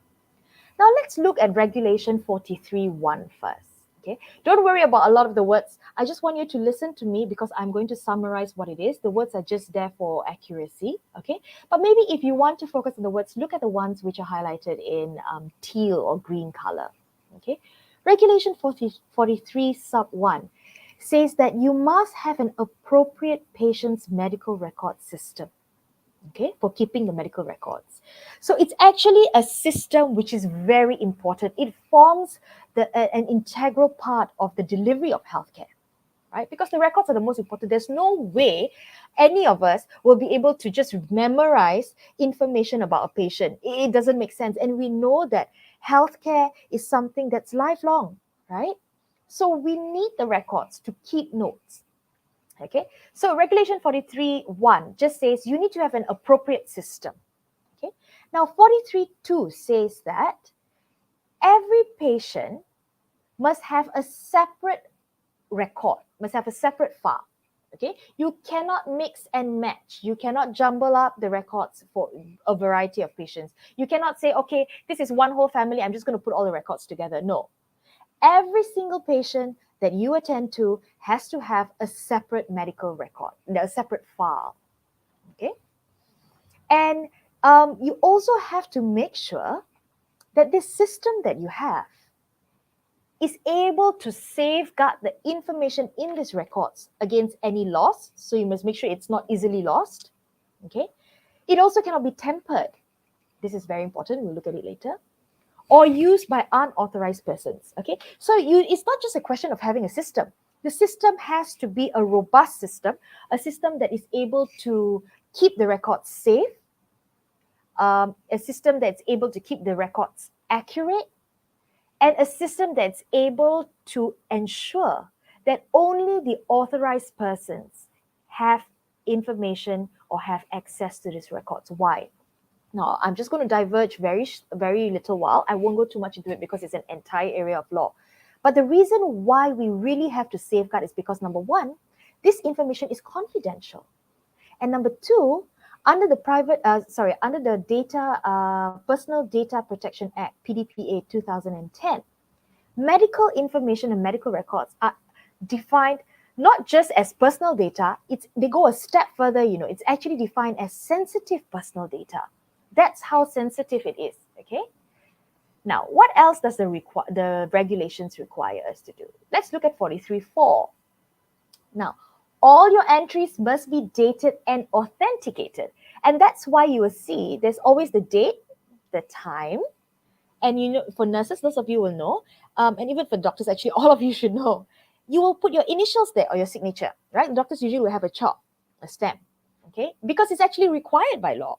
Now, let's look at Regulation 43(1) first. Okay. Don't worry about a lot of the words. I just want you to listen to me because I'm going to summarize what it is. The words are just there for accuracy. Okay. But maybe if you want to focus on the words, look at the ones which are highlighted in teal or green color. Okay. Regulation 43 sub 1 says that you must have an appropriate patient's medical record system, okay, for keeping the medical records. So it's actually a system which is very important. It forms an integral part of the delivery of healthcare, right? Because the records are the most important. There's no way any of us will be able to just memorize information about a patient. It doesn't make sense. And we know that healthcare is something that's lifelong, right? So we need the records to keep notes. Okay, so regulation 43.1 just says you need to have an appropriate system. Okay, now 43.2 says that every patient must have a separate record, must have a separate file. Okay, you cannot mix and match. You cannot jumble up the records for a variety of patients. You cannot say, okay, this is one whole family, I'm just going to put all the records together. No. Every single patient that you attend to has to have a separate medical record, a separate file. Okay? And you also have to make sure that this system that you have is able to safeguard the information in these records against any loss. So you must make sure it's not easily lost. Okay? It also cannot be tampered. This is very important. We'll look at it later. Or used by unauthorized persons. Okay, so it's not just a question of having a system. The system has to be a robust system, a system that is able to keep the records safe, a system that's able to keep the records accurate, and a system that's able to ensure that only the authorized persons have information or have access to these records. Why? Now, I'm just going to diverge very little while. I won't go too much into it because it's an entire area of law. But the reason why we really have to safeguard is because, number one, this information is confidential. And number two, under the Personal Data Protection Act, PDPA 2010, medical information and medical records are defined not just as personal data, they go a step further, it's actually defined as sensitive personal data. That's how sensitive it is, okay? Now, what else does the regulations require us to do? Let's look at 43.4. Now, all your entries must be dated and authenticated. And that's why you will see there's always the date, the time, and for nurses, those of you will know, and even for doctors, actually, all of you should know. You will put your initials there or your signature, right? Doctors usually will have a chalk, a stamp, okay? Because it's actually required by law.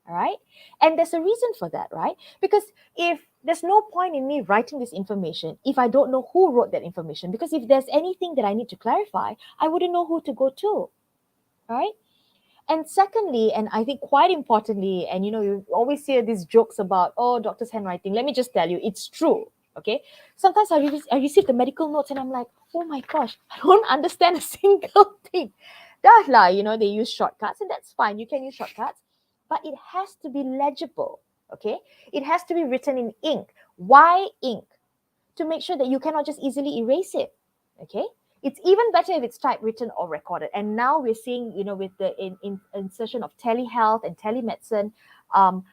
All right. And there's a reason for that, right? Because if there's no point in me writing this information if I don't know who wrote that information, because if there's anything that I need to clarify, I wouldn't know who to go to. All right. And secondly, and I think quite importantly, and you always hear these jokes about, oh, doctor's handwriting. Let me just tell you, it's true. Okay. Sometimes I receive the medical notes and I'm like, oh my gosh, I don't understand a single thing. They use shortcuts, and that's fine. You can use shortcuts. But it has to be legible, okay? It has to be written in ink. Why ink? To make sure that you cannot just easily erase it, okay? It's even better if it's typewritten or recorded. And now we're seeing, with the insertion of telehealth and telemedicine,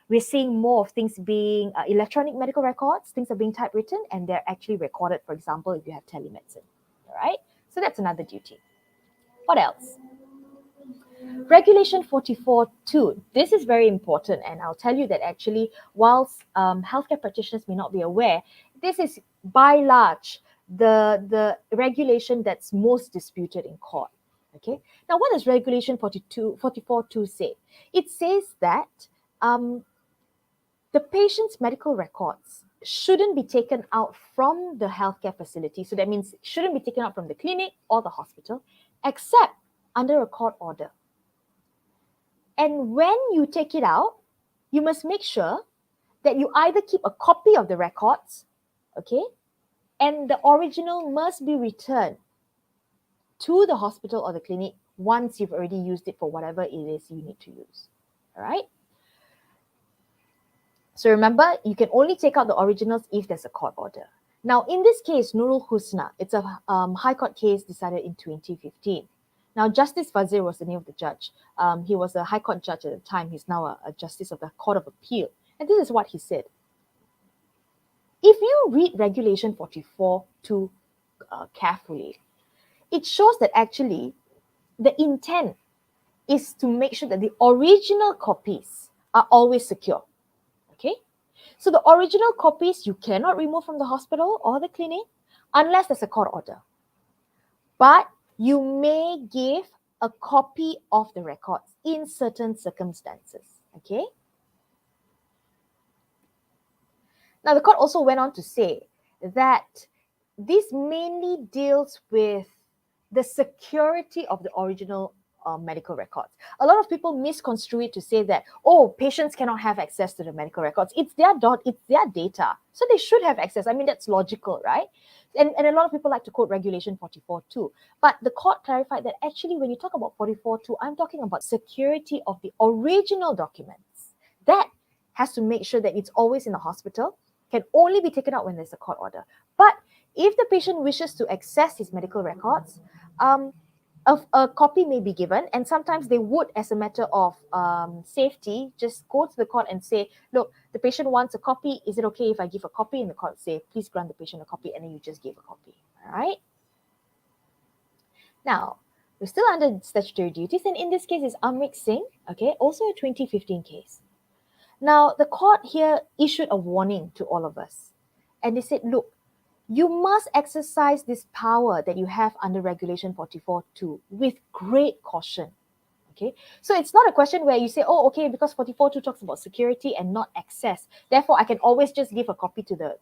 we're seeing more of things being electronic medical records. Things are being typewritten and they're actually recorded, for example, if you have telemedicine, all right? So that's another duty. What else? Regulation 44.2. This is very important, and I'll tell you that actually, whilst healthcare practitioners may not be aware, this is by large the regulation that's most disputed in court. Okay. Now, what does Regulation 44.2 say? It says that the patient's medical records shouldn't be taken out from the healthcare facility. So that means shouldn't be taken out from the clinic or the hospital, except under a court order. And when you take it out, you must make sure that you either keep a copy of the records, okay, and the original must be returned to the hospital or the clinic once you've already used it for whatever it is you need to use, all right? So remember, you can only take out the originals if there's a court order. Now, in this case, Nurul Husna, it's a High Court case decided in 2015. Now, Justice Fazir was the name of the judge. He was a High Court judge at the time. He's now a justice of the Court of Appeal. And this is what he said. if you read Regulation 44.2 carefully, it shows that actually the intent is to make sure that the original copies are always secure. Okay? So the original copies you cannot remove from the hospital or the clinic unless there's a court order. But you may give a copy of the records in certain circumstances. Okay? Now, the court also went on to say that this mainly deals with the security of the original medical records. A lot of people misconstrue it to say that, oh, patients cannot have access to the medical records. It's their data. So they should have access. I mean, that's logical, right? And a lot of people like to quote Regulation 44.2. But the court clarified that actually when you talk about 44.2, I'm talking about security of the original documents. That has to make sure that it's always in the hospital, can only be taken out when there's a court order. But if the patient wishes to access his medical records, a copy may be given, and sometimes they would, as a matter of safety, just go to the court and say, look, the patient wants a copy. Is it okay if I give a copy? And the court say, please grant the patient a copy, and then you just give a copy. All right? Now, we're still under statutory duties, and in this case is Amrit Singh, okay, also a 2015 case. Now, the court here issued a warning to all of us, and they said, look, you must exercise this power that you have under Regulation 44.2 with great caution. Okay, so it's not a question where you say, oh, okay, because 44.2 talks about security and not access, therefore I can always just give a copy to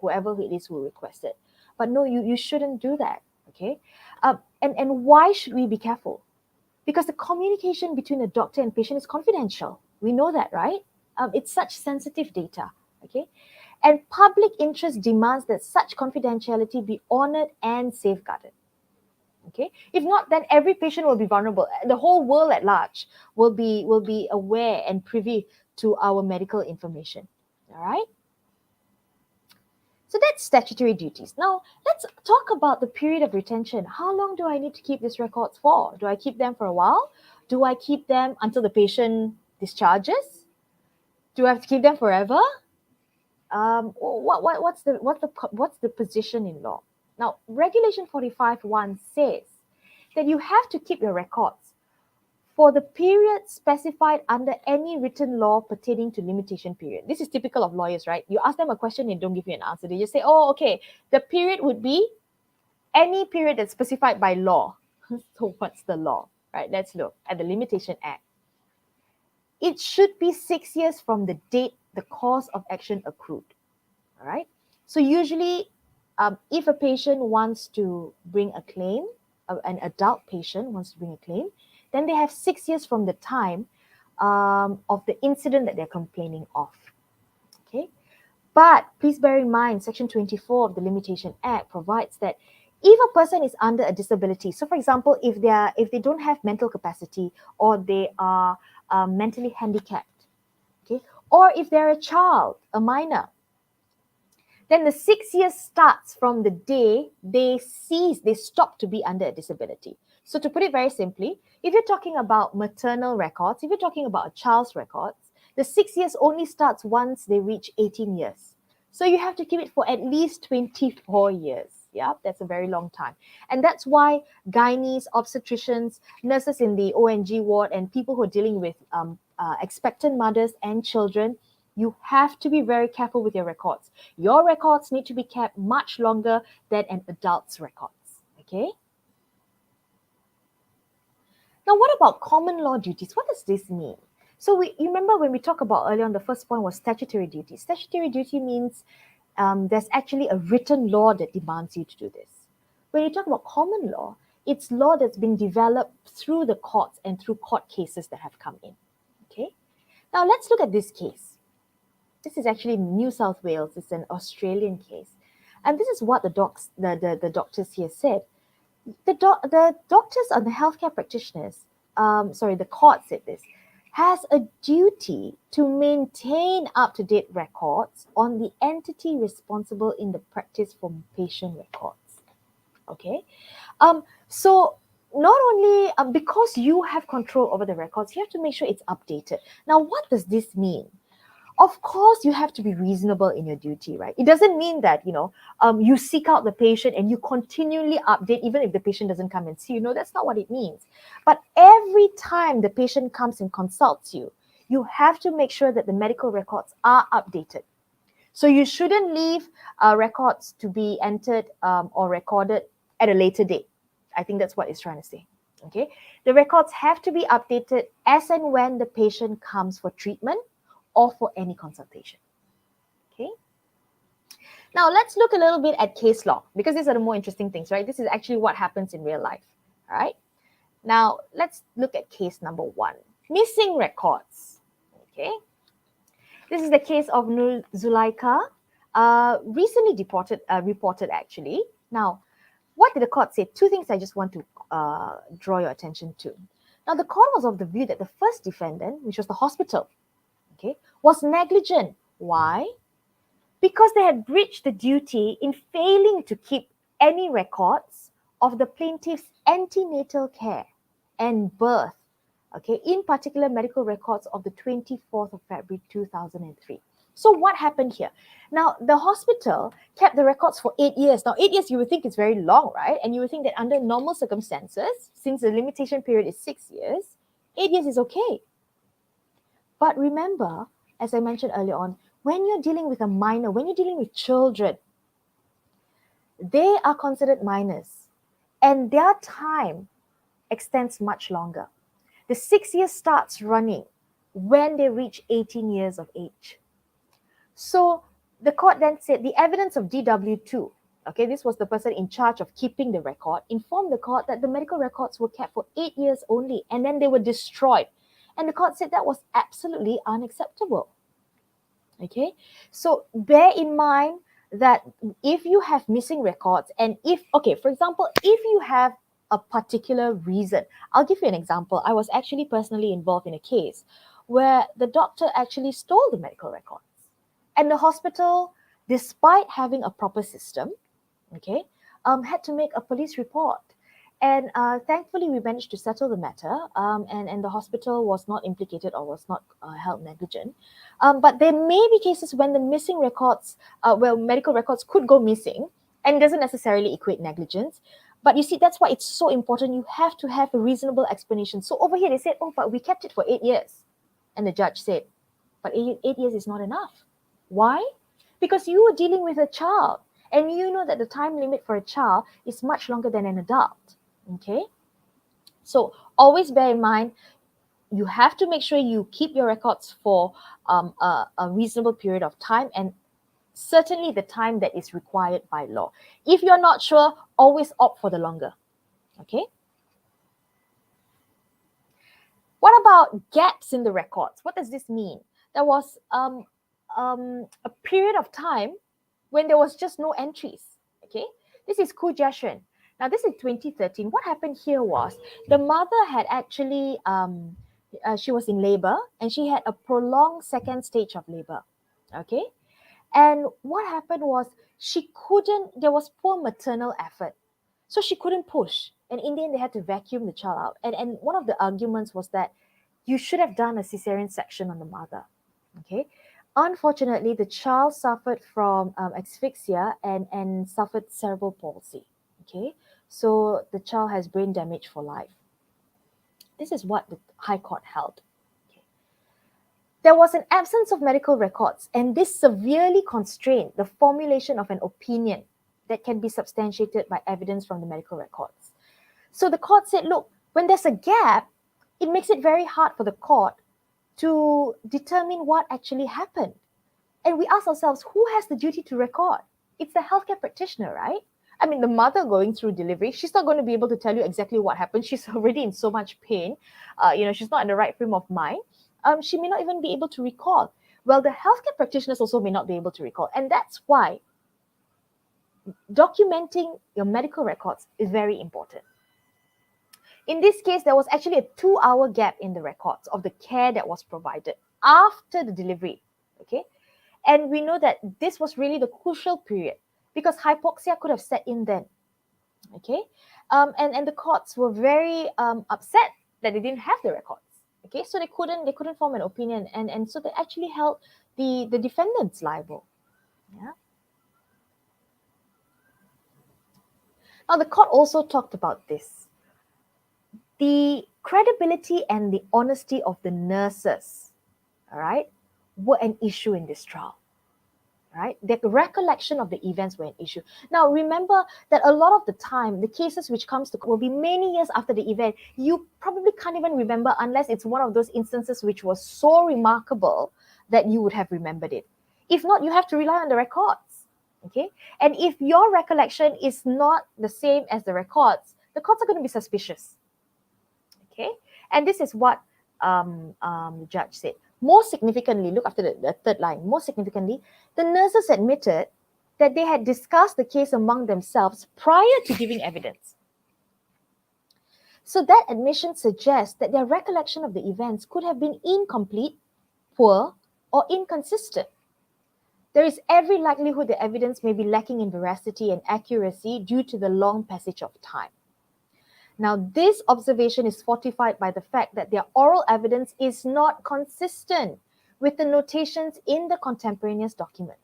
whoever it is who requested. But no, you shouldn't do that. Okay, and why should we be careful? Because the communication between a doctor and patient is confidential. We know that, right? It's such sensitive data. Okay. And public interest demands that such confidentiality be honored and safeguarded. Okay? If not, then every patient will be vulnerable. The whole world at large will be aware and privy to our medical information. All right? So that's statutory duties. Now, let's talk about the period of retention. How long do I need to keep these records for? Do I keep them for a while? Do I keep them until the patient discharges? Do I have to keep them forever? What's the position in law? Now, Regulation 45.1 says that you have to keep your records for the period specified under any written law pertaining to limitation period. This is typical of lawyers, right? You ask them a question, they don't give you an answer. They just say, oh, okay, the period would be any period that's specified by law. So what's the law, right? Let's look at the Limitation Act. It should be 6 years from the date the cause of action accrued. All right. So usually, if a patient wants to bring a claim, an adult patient wants to bring a claim, then they have 6 years from the time of the incident that they're complaining of. Okay. But please bear in mind, Section 24 of the Limitation Act provides that if a person is under a disability, so for example, if they don't have mental capacity or they are mentally handicapped, okay, or if they're a child, a minor, then the 6 years starts from the day they stop to be under a disability. So to put it very simply, if you're talking about maternal records, if you're talking about a child's records, the 6 years only starts once they reach 18 years. So you have to keep it for at least 24 years. Yeah, that's a very long time. And that's why gynaes, obstetricians, nurses in the ONG ward, and people who are dealing with expectant mothers and children, you have to be very careful with your records. Your records need to be kept much longer than an adult's records. Okay? Now, what about common law duties? What does this mean? So you remember when we talked about earlier on, the first point was statutory duty. Statutory duty means there's actually a written law that demands you to do this. When you talk about common law, it's law that's been developed through the courts and through court cases that have come in. Okay. Now let's look at this case. This is actually New South Wales. It's an Australian case, and this is what the doctors here said. The doctors and the healthcare practitioners, the court said this, has a duty to maintain up-to-date records on the entity responsible in the practice for patient records. Okay, so not only because you have control over the records, you have to make sure it's updated. Now, what does this mean? Of course, you have to be reasonable in your duty, right? It doesn't mean that, you seek out the patient and you continually update, even if the patient doesn't come and see you. No, that's not what it means. But every time the patient comes and consults you, you have to make sure that the medical records are updated. So you shouldn't leave records to be entered or recorded at a later date. I think that's what it's trying to say. Okay, the records have to be updated as and when the patient comes for treatment or for any consultation. Okay. Now let's look a little bit at case law, because these are the more interesting things, right? This is actually what happens in real life. All right. Now let's look at case number 1, missing records. Okay. This is the case of Nur Zulaika, recently reported actually. Now, what did the court say? 2 things I just want to draw your attention to. Now, the court was of the view that the first defendant, which was the hospital, okay, was negligent. Why? Because they had breached the duty in failing to keep any records of the plaintiff's antenatal care and birth, okay, in particular medical records of the 24th of February 2003. So what happened here? Now, the hospital kept the records for 8 years. Now, 8 years, you would think is very long, right? And you would think that under normal circumstances, since the limitation period is 6 years, 8 years is okay. But remember, as I mentioned earlier on, when you're dealing with a minor, when you're dealing with children, they are considered minors and their time extends much longer. The 6 years starts running when they reach 18 years of age. So the court then said the evidence of DW2, okay, this was the person in charge of keeping the record, informed the court that the medical records were kept for 8 years only and then they were destroyed. And the court said that was absolutely unacceptable. Okay, so bear in mind that if you have missing records and if, okay, for example, if you have a particular reason, I'll give you an example. I was actually personally involved in a case where the doctor actually stole the medical records. And the hospital, despite having a proper system, okay, had to make a police report. And thankfully, we managed to settle the matter, and the hospital was not implicated or was not held negligent. But there may be cases when the missing records, medical records could go missing, and it doesn't necessarily equate negligence. But you see, that's why it's so important. You have to have a reasonable explanation. So over here, they said, oh, but we kept it for 8 years. And the judge said, but 8 years is not enough. Why? Because you are dealing with a child and you know that the time limit for a child is much longer than an adult. Okay? So always bear in mind, you have to make sure you keep your records for a reasonable period of time and certainly the time that is required by law. If you're not sure, always opt for the longer. Okay? What about gaps in the records? What does this mean? There was a period of time when there was just no entries. Okay, this is Kujashan. Now this is 2013. What happened here was the mother had actually she was in labor and she had a prolonged second stage of labor. Okay, and what happened was there was poor maternal effort, so she couldn't push, and in the end they had to vacuum the child out. And one of the arguments was that you should have done a cesarean section on the mother. Okay. Unfortunately, the child suffered from asphyxia and suffered cerebral palsy. Okay, so the child has brain damage for life. This is what the High Court held. Okay. There was an absence of medical records, and this severely constrained the formulation of an opinion that can be substantiated by evidence from the medical records. So the court said, look, when there's a gap, it makes it very hard for the court to determine what actually happened. And we ask ourselves, who has the duty to record? It's the healthcare practitioner, right? I mean, the mother going through delivery, she's not going to be able to tell you exactly what happened. She's already in so much pain. She's not in the right frame of mind. She may not even be able to recall. Well, the healthcare practitioners also may not be able to recall. And that's why documenting your medical records is very important. In this case, there was actually a 2-hour gap in the records of the care that was provided after the delivery, okay? And we know that this was really the crucial period because hypoxia could have set in then, okay? And the courts were very upset that they didn't have the records, okay? So they couldn't form an opinion, and so they actually held the defendants liable. Yeah. Now, the court also talked about this. The credibility and the honesty of the nurses, all right, were an issue in this trial, right? The recollection of the events were an issue. Now, remember that a lot of the time, the cases which comes to will be many years after the event. You probably can't even remember unless it's one of those instances which was so remarkable that you would have remembered it. If not, you have to rely on the records, okay? And if your recollection is not the same as the records are going to be suspicious, okay? And this is what the judge said. More significantly, look after the third line, more significantly, the nurses admitted that they had discussed the case among themselves prior to giving evidence. So that admission suggests that their recollection of the events could have been incomplete, poor, or inconsistent. There is every likelihood the evidence may be lacking in veracity and accuracy due to the long passage of time. Now, this observation is fortified by the fact that their oral evidence is not consistent with the notations in the contemporaneous documents.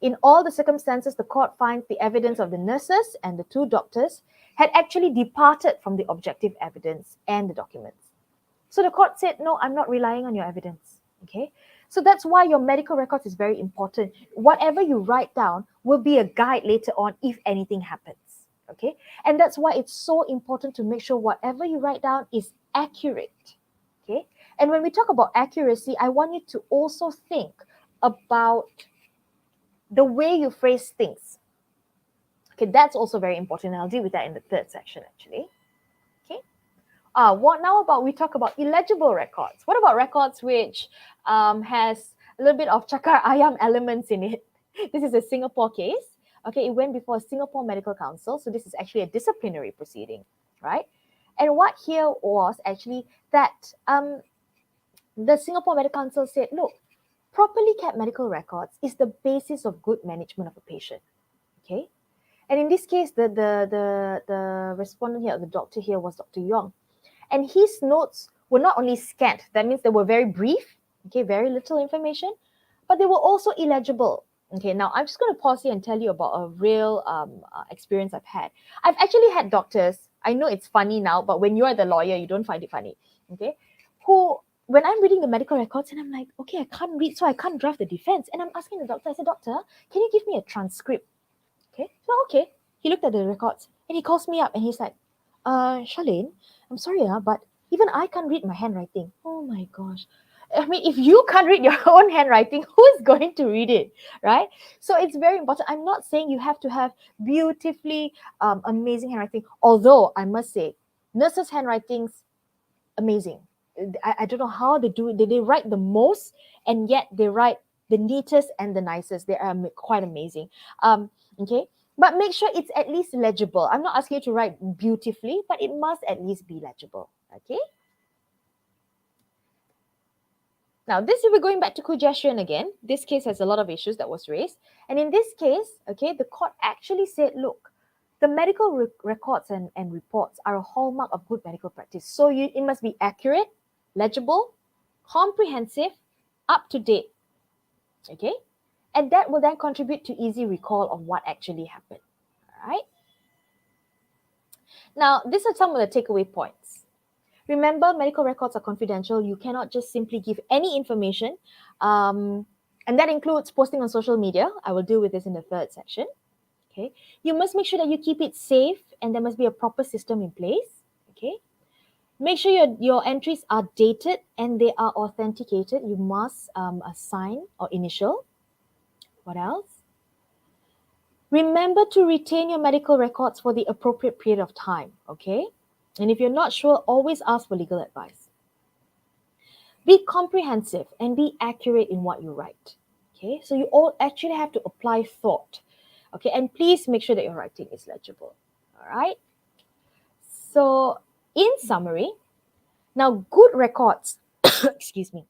In all the circumstances, the court finds the evidence of the nurses and the two doctors had actually departed from the objective evidence and the documents. So the court said, no, I'm not relying on your evidence, okay? So that's why your medical records is very important. Whatever you write down will be a guide later on if anything happens. Okay, and that's why it's so important to make sure whatever you write down is accurate. Okay, and when we talk about accuracy, I want you to also think about the way you phrase things. Okay, that's also very important. I'll deal with that in the third section, actually. Okay, what now about we talk about illegible records? What about records which has a little bit of chakar ayam elements in it? This is a Singapore case. Okay, it went before Singapore Medical Council, so this is actually a disciplinary proceeding, right? And what here was actually that the Singapore Medical Council said, look, properly kept medical records is the basis of good management of a patient, okay? And in this case, the respondent here, the doctor here was Dr. Yong, and his notes were not only scant, that means they were very brief, okay, very little information, but they were also illegible. Okay, now I'm just going to pause here and tell you about a real experience I've had. I've actually had doctors, I know it's funny now, but when you're the lawyer, you don't find it funny, okay? Who, when I'm reading the medical records and I'm like, okay, I can't read, so I can't draft the defense. And I'm asking the doctor, I said, doctor, can you give me a transcript? Okay, so okay. He looked at the records and he calls me up and he's like, Charlaine, I'm sorry, but even I can't read my handwriting. Oh my gosh. I mean, if you can't read your own handwriting, who's going to read it, right? So it's very important. I'm not saying you have to have beautifully amazing handwriting, although I must say, nurses' handwriting's amazing. I don't know how they do it. They write the most, and yet they write the neatest and the nicest. They are quite amazing. Okay, but make sure it's at least legible. I'm not asking you to write beautifully, but it must at least be legible, okay? Now, this, if we're going back to Kujastrian again, this case has a lot of issues that was raised. And in this case, okay, the court actually said, look, the medical records and reports are a hallmark of good medical practice. So it must be accurate, legible, comprehensive, up to date, okay? And that will then contribute to easy recall of what actually happened, all right? Now, these are some of the takeaway points. Remember, medical records are confidential. You cannot just simply give any information. And that includes posting on social media. I will deal with this in the third section. Okay. You must make sure that you keep it safe and there must be a proper system in place. Okay. Make sure your entries are dated and they are authenticated. You must sign or initial. What else? Remember to retain your medical records for the appropriate period of time. Okay. And if you're not sure, always ask for legal advice. Be comprehensive and be accurate in what you write. Okay, so you all actually have to apply thought. Okay, and please make sure that your writing is legible. All right. So, in summary, now good records, excuse me,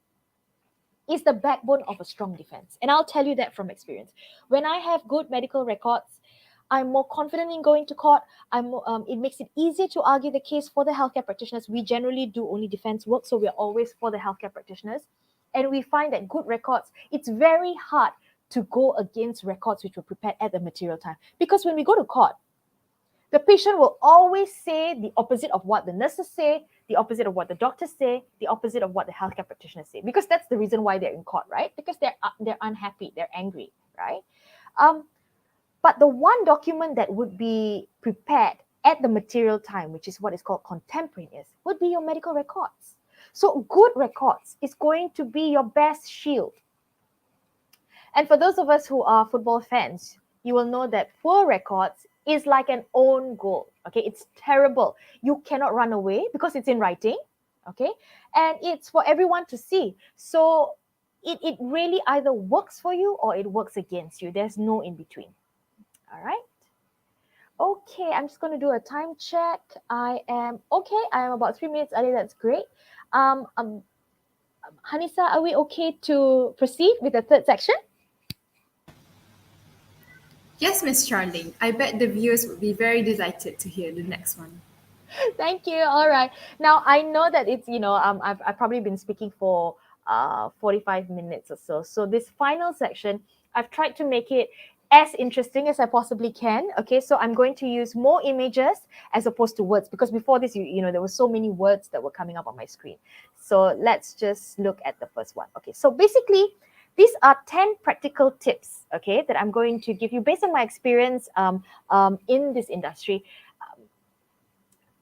is the backbone of a strong defense. And I'll tell you that from experience. When I have good medical records, I'm more confident in going to court. It makes it easier to argue the case for the healthcare practitioners. We generally do only defense work, so we're always for the healthcare practitioners. And we find that good records, it's very hard to go against records which were prepared at the material time. Because when we go to court, the patient will always say the opposite of what the nurses say, the opposite of what the doctors say, the opposite of what the healthcare practitioners say. Because that's the reason why they're in court, right? Because they're unhappy, they're angry, right? But the one document that would be prepared at the material time, which is what is called contemporaneous, would be your medical records. So good records is going to be your best shield. And for those of us who are football fans, you will know that poor records is like an own goal. Okay, it's terrible. You cannot run away because it's in writing. Okay, and it's for everyone to see. So it really either works for you or it works against you. There's no in between. All right. Okay, I'm just going to do a time check. I am about 3 minutes early. That's great. Hanisa, are we okay to proceed with the third section? Yes, Miss Charlaine. I bet the viewers would be very delighted to hear the next one. Thank you. All right. Now I know that it's I've probably been speaking for 45 minutes or so. So this final section, I've tried to make it as interesting as I possibly can. Okay, so I'm going to use more images as opposed to words, because before this, there were so many words that were coming up on my screen. So let's just look at the first one. Okay, so basically, these are 10 practical tips, okay, that I'm going to give you based on my experience in this industry.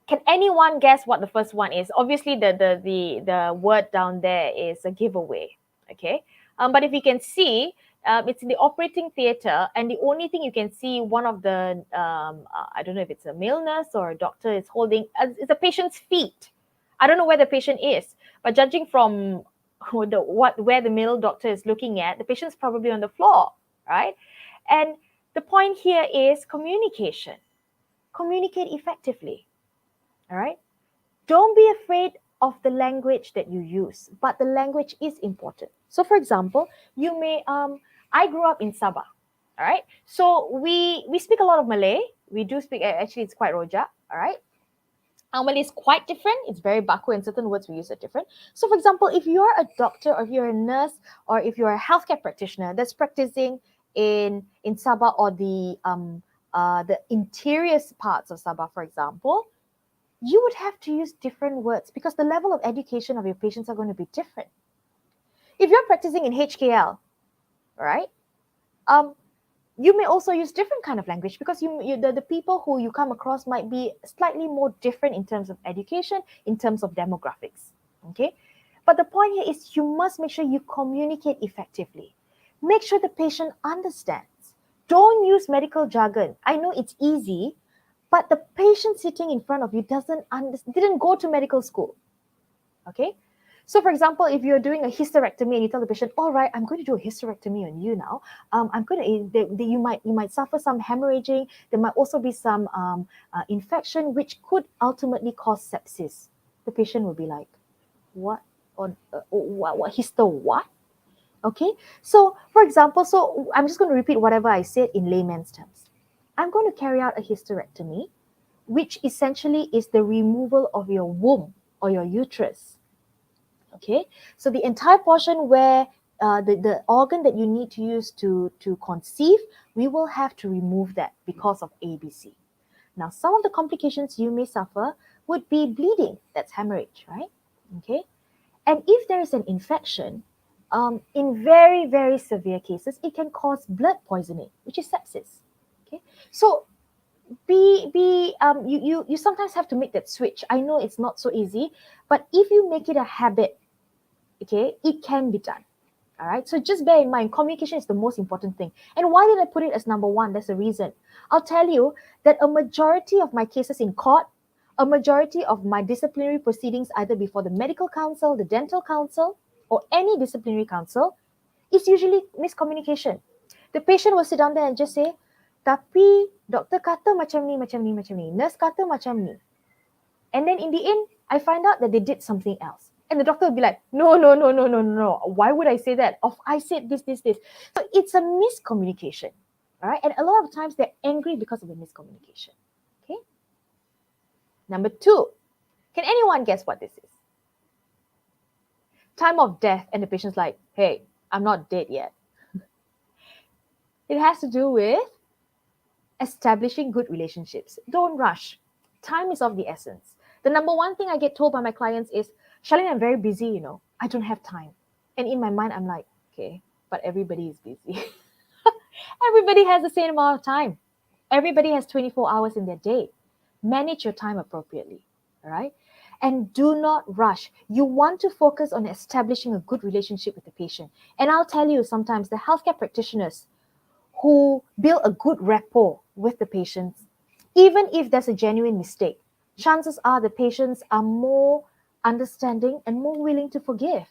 Can anyone guess what the first one is? Obviously, the word down there is a giveaway, okay? But if you can see, it's in the operating theatre, and the only thing you can see, one of the, I don't know if it's a male nurse or a doctor, is holding, is the patient's feet. I don't know where the patient is, but judging from where the male doctor is looking at, the patient's probably on the floor, right? And the point here is communication. Communicate effectively, all right? Don't be afraid of the language that you use, but the language is important. So for example, you may, I grew up in Sabah, all right? So we speak a lot of Malay. We do speak, actually it's quite rojak, all right? Our Malay is quite different. It's very baku, and certain words we use are different. So for example, if you're a doctor or if you're a nurse or if you're a healthcare practitioner that's practicing in Sabah or the interior parts of Sabah, for example, you would have to use different words because the level of education of your patients are going to be different. If you're practicing in HKL, right, you may also use different kind of language because the people who you come across might be slightly more different in terms of education, in terms of demographics, okay? But the point here is you must make sure you communicate effectively. Make sure the patient understands. Don't use medical jargon. I know it's easy, but the patient sitting in front of you didn't go to medical school, okay? So for example, if you're doing a hysterectomy and you tell the patient, all right, I'm going to do a hysterectomy on you now. You might suffer some hemorrhaging. There might also be some infection, which could ultimately cause sepsis. The patient will be like, what hyster what? Okay. So for example, I'm just going to repeat whatever I said in layman's terms. I'm going to carry out a hysterectomy, which essentially is the removal of your womb or your uterus. Okay, so the entire portion where the organ that you need to use to conceive, we will have to remove that because of ABC. Now, some of the complications you may suffer would be bleeding, that's hemorrhage, right? Okay, and if there is an infection, in very, very severe cases, it can cause blood poisoning, which is sepsis. Okay, so you sometimes have to make that switch. I know it's not so easy, but if you make it a habit, okay, it can be done. All right. So just bear in mind, communication is the most important thing. And why did I put it as number one? There's a reason. I'll tell you that a majority of my cases in court, a majority of my disciplinary proceedings, either before the medical council, the dental council, or any disciplinary council, is usually miscommunication. The patient will sit down there and just say, tapi doktor kata macam ni, macam ni, macam ni. Nurse kata macam ni. And then in the end, I find out that they did something else. And the doctor will be like, no. Why would I say that? I said this. So it's a miscommunication. All right. And a lot of times they're angry because of the miscommunication. Okay. Number 2. Can anyone guess what this is? time of death, and the patient's like, hey, I'm not dead yet. It has to do with establishing good relationships. Don't rush. Time is of the essence. The number one thing I get told by my clients is, Charlaine, I'm very busy, I don't have time. And in my mind, I'm like, okay, but everybody is busy. Everybody has the same amount of time. Everybody has 24 hours in their day. Manage your time appropriately, all right? And do not rush. You want to focus on establishing a good relationship with the patient. And I'll tell you, sometimes the healthcare practitioners who build a good rapport with the patients, even if there's a genuine mistake, chances are the patients are more understanding and more willing to forgive.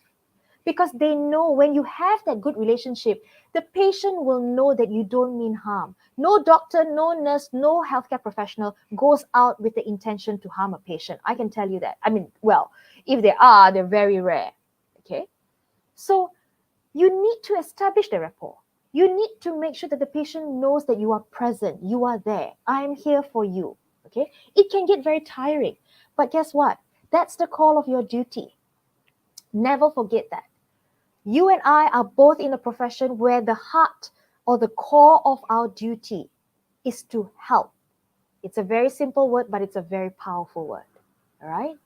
Because they know when you have that good relationship, the patient will know that you don't mean harm. No doctor, no nurse, no healthcare professional goes out with the intention to harm a patient. I can tell you that. I mean, well, if they are, they're very rare. Okay? So you need to establish the rapport. You need to make sure that the patient knows that you are present, you are there. I am here for you. Okay? It can get very tiring. But guess what? That's the call of your duty. Never forget that. You and I are both in a profession where the heart or the core of our duty is to help. It's a very simple word, but it's a very powerful word. All right?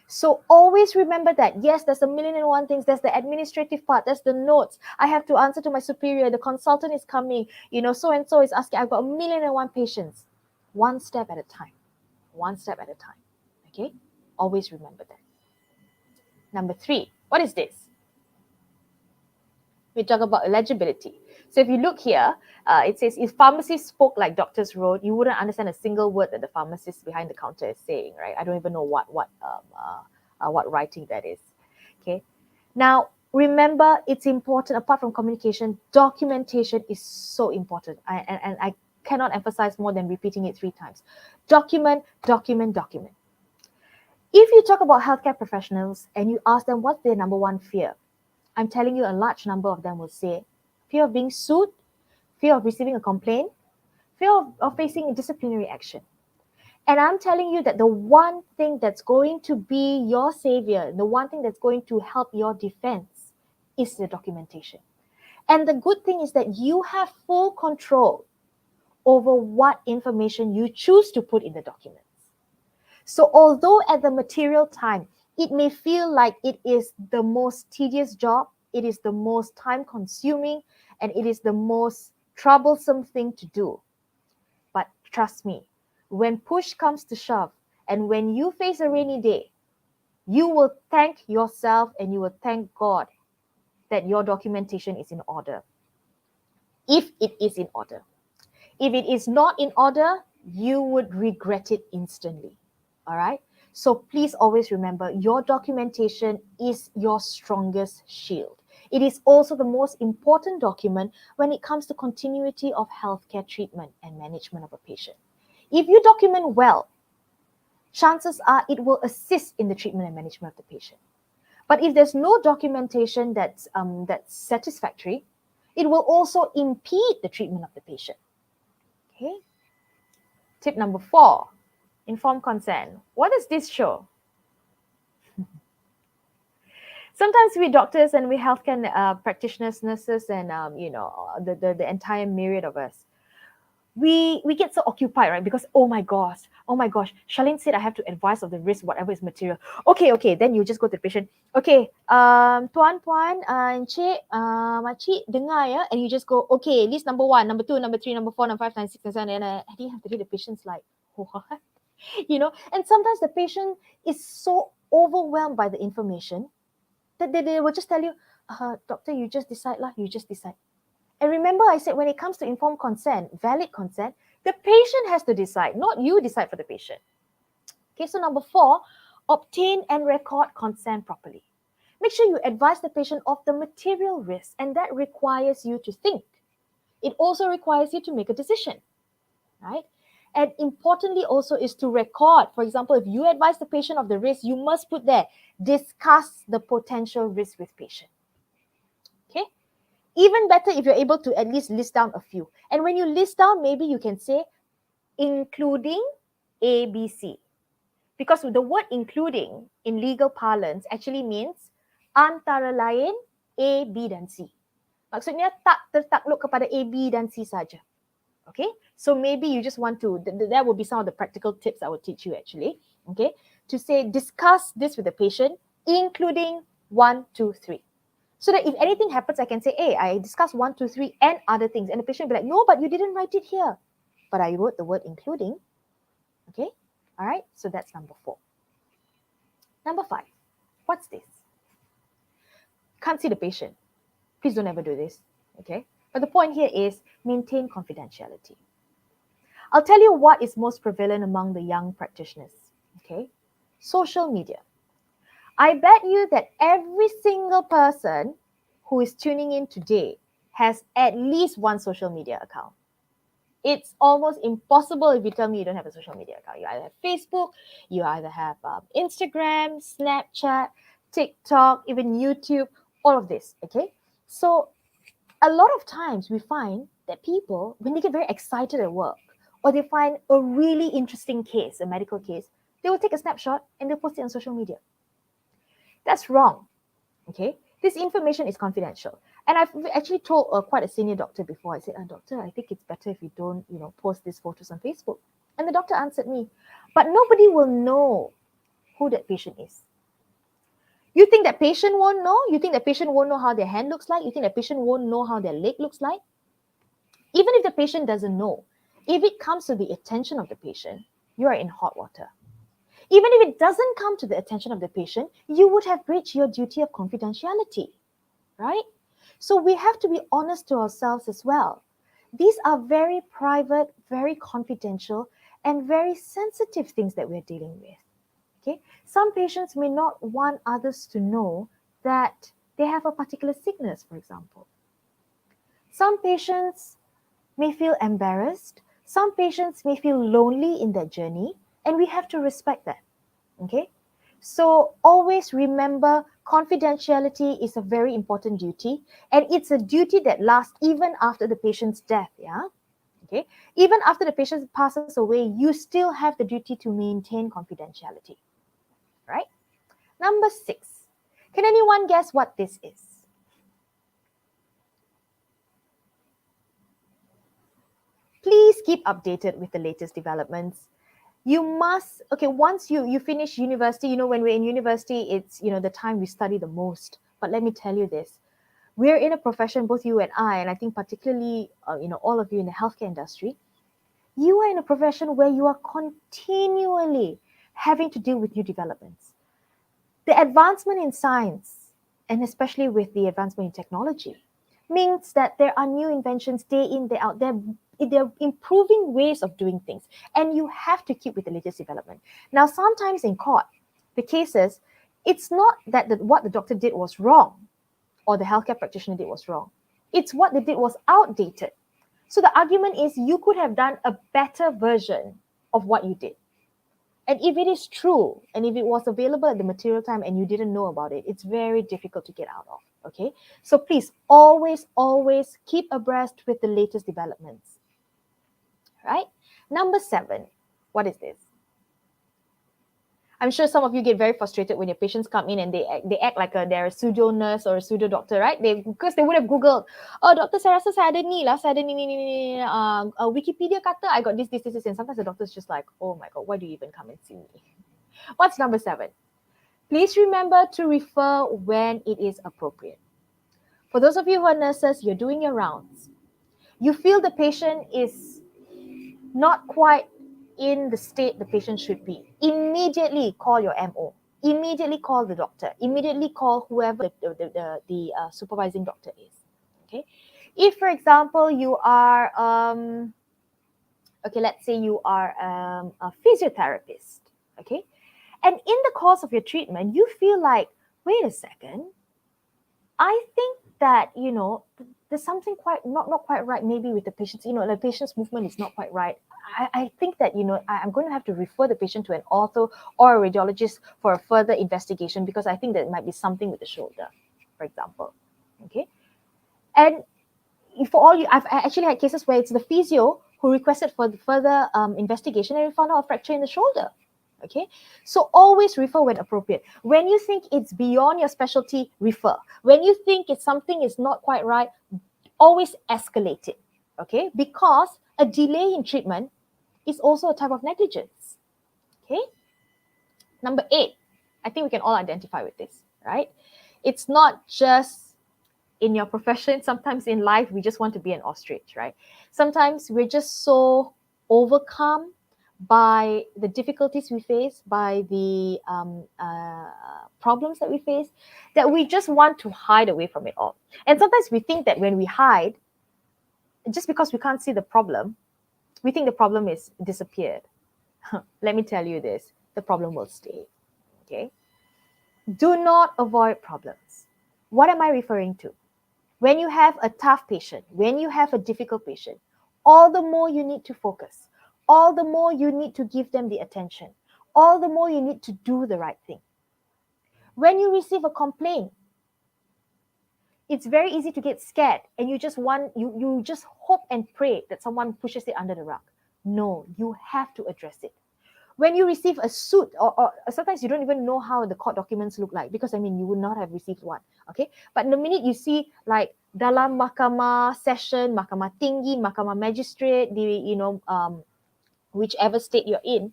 So always remember that. Yes, there's a million and one things. There's the administrative part. There's the notes. I have to answer to my superior. The consultant is coming. So-and-so is asking. I've got a million and one patients. One step at a time. One step at a time. Okay? Always remember that. Number 3. What is this? We talk about eligibility. So if you look here, it says, if pharmacists spoke like doctors wrote, you wouldn't understand a single word that the pharmacist behind the counter is saying, right? I don't even know what writing that is. Okay. Now, remember, it's important, apart from communication, documentation is so important. And I cannot emphasize more than repeating it 3 times. Document, document, document. If you talk about healthcare professionals and you ask them what's their number one fear, I'm telling you, a large number of them will say fear of being sued, fear of receiving a complaint, fear of facing a disciplinary action. And I'm telling you that the one thing that's going to be your savior, the one thing that's going to help your defense is the documentation. And the good thing is that you have full control over what information you choose to put in the documents. So although at the material time, it may feel like it is the most tedious job, it is the most time-consuming, and it is the most troublesome thing to do. But trust me, when push comes to shove, and when you face a rainy day, you will thank yourself and you will thank God that your documentation is in order. If it is in order. If it is not in order, you would regret it instantly. All right? So please always remember, your documentation is your strongest shield. It is also the most important document when it comes to continuity of healthcare treatment and management of a patient. If you document well, chances are it will assist in the treatment and management of the patient. But if there's no documentation that's satisfactory, it will also impede the treatment of the patient. Okay? Tip number 4. Informed consent. What does this show? Sometimes we doctors and we healthcare practitioners, nurses, and the entire myriad of us, we get so occupied, right? Because oh my gosh, Charlaine said I have to advise of the risk, whatever is material. Okay, then you just go to the patient. Okay, tuan, encik, makcik, dengar ya, and you just go, okay, list number 1, number 2, number 3, number 4, number 5, number 6, and 7, and at the end of the day, the patient's like, what? And sometimes the patient is so overwhelmed by the information that they will just tell you, doctor, you just decide lah, you just decide. And remember I said when it comes to informed consent, valid consent, the patient has to decide, not you decide for the patient. Okay, so number 4, obtain and record consent properly. Make sure you advise the patient of the material risk, and that requires you to think. It also requires you to make a decision, right? And importantly also is to record. For example, if you advise the patient of the risk, you must put there, discuss the potential risk with patient. Okay? Even better if you're able to at least list down a few. And when you list down, maybe you can say, including A, B, C. Because the word including in legal parlance actually means antara lain A, B dan C. Maksudnya tak tertakluk kepada A, B dan C saja. Okay, so maybe you just want to, that will be some of the practical tips I will teach you actually. Okay, to say discuss this with the patient, including 1, 2, 3. So that if anything happens, I can say, hey, I discussed 1, 2, 3 and other things. And the patient will be like, no, but you didn't write it here. But I wrote the word including. Okay, all right, so that's number 4. Number 5, what's this? Can't see the patient. Please don't ever do this, okay? But the point here is maintain confidentiality. I'll tell you what is most prevalent among the young practitioners, okay? Social media. I bet you that every single person who is tuning in today has at least one social media account. It's almost impossible if you tell me you don't have a social media account. You either have Facebook, you either have Instagram, Snapchat, TikTok, even YouTube, all of this, okay? So a lot of times we find that people, when they get very excited at work or they find a really interesting case, a medical case, they will take a snapshot and they'll post it on social media. That's wrong, okay? This information is confidential. And I've actually told quite a senior doctor before. I said, doctor, I think it's better if you don't, post these photos on Facebook. And the doctor answered me, but nobody will know who that patient is. You think that patient won't know? You think that patient won't know how their hand looks like? You think that patient won't know how their leg looks like? Even if the patient doesn't know, if it comes to the attention of the patient, you are in hot water. Even if it doesn't come to the attention of the patient, you would have breached your duty of confidentiality, right? So we have to be honest to ourselves as well. These are very private, very confidential, and very sensitive things that we're dealing with. Okay? Some patients may not want others to know that they have a particular sickness, for example. Some patients may feel embarrassed. Some patients may feel lonely in their journey, and we have to respect that. Okay? So always remember, confidentiality is a very important duty, and it's a duty that lasts even after the patient's death, yeah? Okay? Even after the patient passes away, you still have the duty to maintain confidentiality, right? Number 6. Can anyone guess what this is? Please keep updated with the latest developments. You must, okay, once you finish university, when we're in university, it's, the time we study the most. But let me tell you this, we're in a profession, both you and I think particularly, all of you in the healthcare industry, you are in a profession where you are continually having to deal with new developments. The advancement in science, and especially with the advancement in technology, means that there are new inventions day in, day out. They're improving ways of doing things, and you have to keep with the latest development. Now, sometimes in court, the cases, it's not that what the doctor did was wrong or the healthcare practitioner did was wrong. It's what they did was outdated. So the argument is you could have done a better version of what you did. And if it is true, and if it was available at the material time and you didn't know about it, it's very difficult to get out of, okay? So please always, always keep abreast with the latest developments, right? Number 7, what is this? I'm sure some of you get very frustrated when your patients come in and they act like they're a pseudo nurse or a pseudo doctor, right? Because they would have Googled, doctor, saya rasa saya ada ni, Wikipedia kata I got this, and sometimes the doctor's just like, oh my God, why do you even come and see me? What's number 7? Please remember to refer when it is appropriate. For those of you who are nurses, you're doing your rounds. You feel the patient is not quite in the state the patient should be. Immediately call your MO. Immediately call the doctor. Immediately call whoever the supervising doctor is. Okay. If, for example, you are, let's say you are a physiotherapist. Okay. And in the course of your treatment, you feel like, wait a second, I think that, there's something not quite right maybe with the patients, the patient's movement is not quite right. I think that, I'm going to have to refer the patient to an ortho or a radiologist for a further investigation because I think that it might be something with the shoulder, for example. Okay. And for all you, I've actually had cases where it's the physio who requested for the further investigation and we found out a fracture in the shoulder. Okay, so always refer when appropriate. When you think it's beyond your specialty, refer. When you think it's something is not quite right, always escalate it. Okay, because a delay in treatment is also a type of negligence. Okay, number 8, I think we can all identify with this, right? It's not just in your profession. Sometimes in life, we just want to be an ostrich, right? Sometimes we're just so overcome by the difficulties we face, by the problems that we face, that we just want to hide away from it all. And sometimes we think that when we hide, just because we can't see the problem, we think the problem is disappeared. Let me tell you this, the problem will stay, okay? Do not avoid problems. What am I referring to? When you have a tough patient, when you have a difficult patient, all the more you need to focus, all the more you need to give them the attention, all the more you need to do the right thing. When you receive a complaint, it's very easy to get scared and you just hope and pray that someone pushes it under the rug. No, you have to address it. When you receive a suit, or sometimes you don't even know how the court documents look like, because I mean, you would not have received one, okay? But the minute you see like dalam mahkamah session, mahkamah tinggi, mahkamah magistrate, whichever state you're in,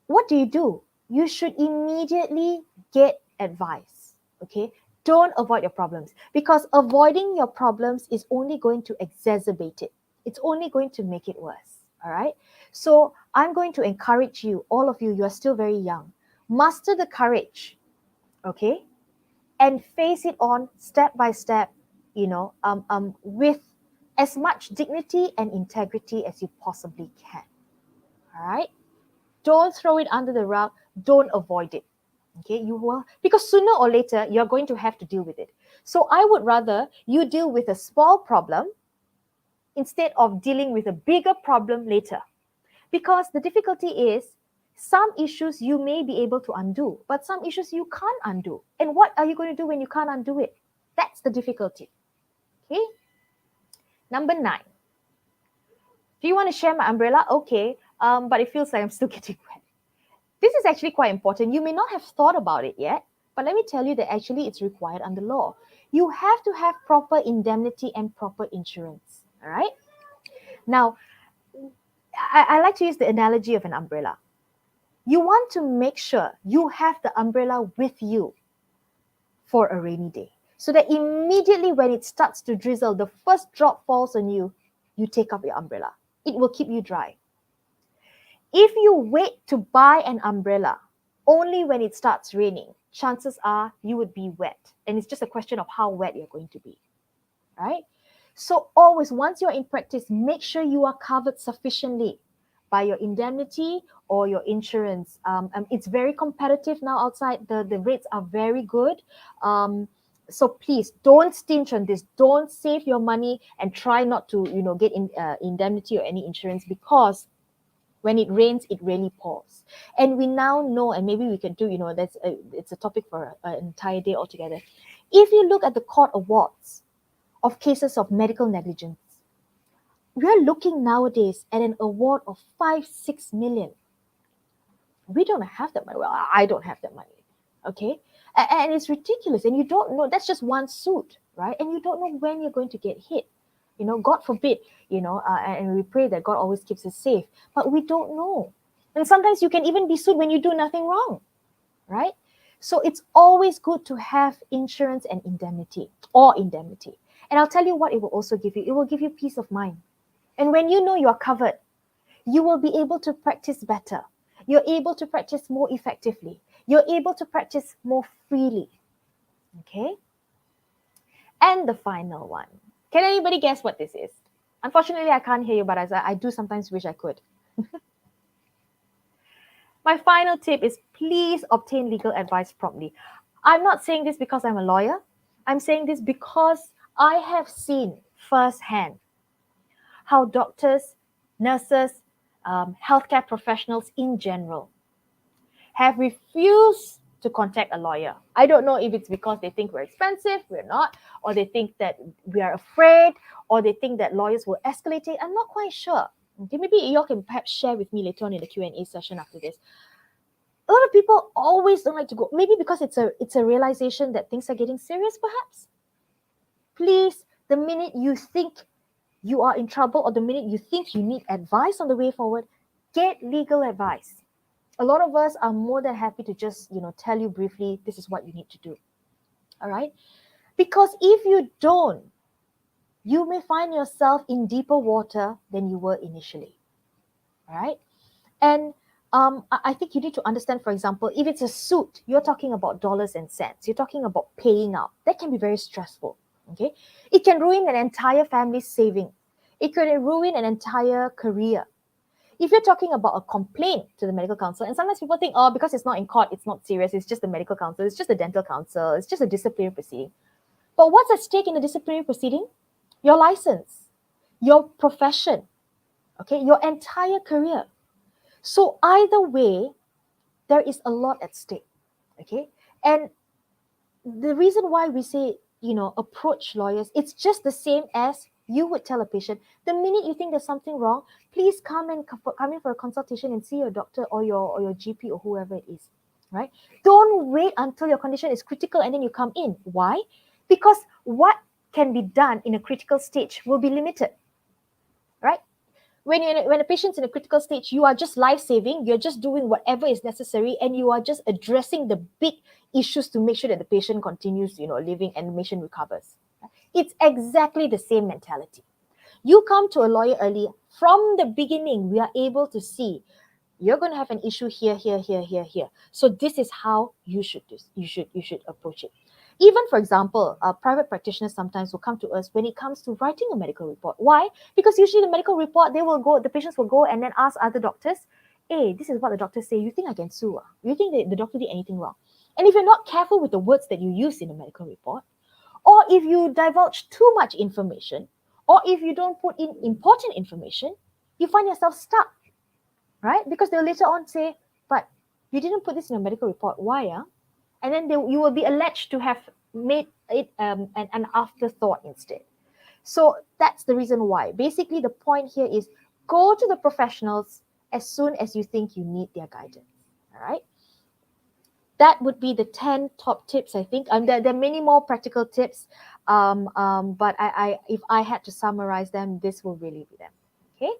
what do? You should immediately get advice, okay? Don't avoid your problems, because avoiding your problems is only going to exacerbate it. It's only going to make it worse, all right? So I'm going to encourage you, all of you, you are still very young. Muster the courage, okay? And face it on step by step, with as much dignity and integrity as you possibly can, all right? Don't throw it under the rug. Don't avoid it, okay? You will, because sooner or later, you're going to have to deal with it. So I would rather you deal with a small problem instead of dealing with a bigger problem later. Because the difficulty is, some issues you may be able to undo, but some issues you can't undo. And what are you going to do when you can't undo it? That's the difficulty, okay? Number 9. Do you want to share my umbrella? Okay, but it feels like I'm still getting wet. This is actually quite important. You may not have thought about it yet, but let me tell you that actually it's required under law. You have to have proper indemnity and proper insurance, all right? Now, I like to use the analogy of an umbrella. You want to make sure you have the umbrella with you for a rainy day, so that immediately when it starts to drizzle, the first drop falls on you, you take up your umbrella. It will keep you dry. If you wait to buy an umbrella only when it starts raining, chances are you would be wet. And it's just a question of how wet you're going to be, right? So always, once you're in practice, make sure you are covered sufficiently by your indemnity or your insurance. It's very competitive now outside. The rates are very good. So please don't stinge on this. Don't save your money and try not to, get indemnity or any insurance, because when it rains, it really pours. And we now know, and maybe we can do, it's a topic for an entire day altogether. If you look at the court awards of cases of medical negligence, we're looking nowadays at an award of 5-6 million. We don't have that money. Well, I don't have that money, okay? And it's ridiculous. And you don't know, that's just one suit, right? And you don't know when you're going to get hit. God forbid, and we pray that God always keeps us safe. But we don't know. And sometimes you can even be sued when you do nothing wrong, right? So it's always good to have insurance and indemnity. And I'll tell you what it will also give you. It will give you peace of mind. And when you know you are covered, you will be able to practice better. You're able to practice more effectively. You're able to practice more freely. Okay? And the final one. Can anybody guess what this is? Unfortunately, I can't hear you, but I do sometimes wish I could. My final tip is, please obtain legal advice promptly. I'm not saying this because I'm a lawyer. I'm saying this because I have seen firsthand how doctors, nurses, healthcare professionals in general have refused to contact a lawyer. I don't know if it's because they think we're expensive, we're not, or they think that we are afraid, or they think that lawyers will escalate it. I'm not quite sure. Okay, maybe you all can perhaps share with me later on in the Q&A session after this. A lot of people always don't like to go, maybe because it's a realization that things are getting serious, perhaps. Please, the minute you think you are in trouble or the minute you think you need advice on the way forward, get legal advice. A lot of us are more than happy to just, tell you briefly, this is what you need to do. All right? Because if you don't, you may find yourself in deeper water than you were initially. All right? And I think you need to understand, for example, if it's a suit, you're talking about dollars and cents. You're talking about paying out. That can be very stressful. Okay? It can ruin an entire family's saving. It could ruin an entire career. If you're talking about a complaint to the medical council, and sometimes people think, because it's not in court, it's not serious, it's just the medical council, it's just the dental council, it's just a disciplinary proceeding. But what's at stake in a disciplinary proceeding? Your license, your profession, okay, your entire career. So either way, there is a lot at stake, okay? And the reason why we say, approach lawyers, it's just the same as you would tell a patient, the minute you think there's something wrong, please come in for a consultation and see your doctor or your GP or whoever it is, right? Don't wait until your condition is critical and then you come in. Why? Because what can be done in a critical stage will be limited, right? When a patient's in a critical stage, you are just life-saving, you're just doing whatever is necessary, and you are just addressing the big issues to make sure that the patient continues, living and the patient recovers. It's exactly the same mentality. You come to a lawyer early, from the beginning, we are able to see you're going to have an issue here, here, here, here, here. So this is how you should approach it. Even, for example, private practitioners sometimes will come to us when it comes to writing a medical report. Why? Because usually the medical report, the patients will go and then ask other doctors, hey, this is what the doctors say. You think I can sue? You think the doctor did anything wrong? And if you're not careful with the words that you use in the medical report, or if you divulge too much information, or if you don't put in important information, you find yourself stuck, right? Because they'll later on say, but you didn't put this in a medical report. Why? And then you will be alleged to have made it an afterthought instead. So that's the reason why. Basically, the point here is go to the professionals as soon as you think you need their guidance. All right? That would be the 10 top tips, I think. There are many more practical tips, but if I had to summarize them, this will really be them. Okay?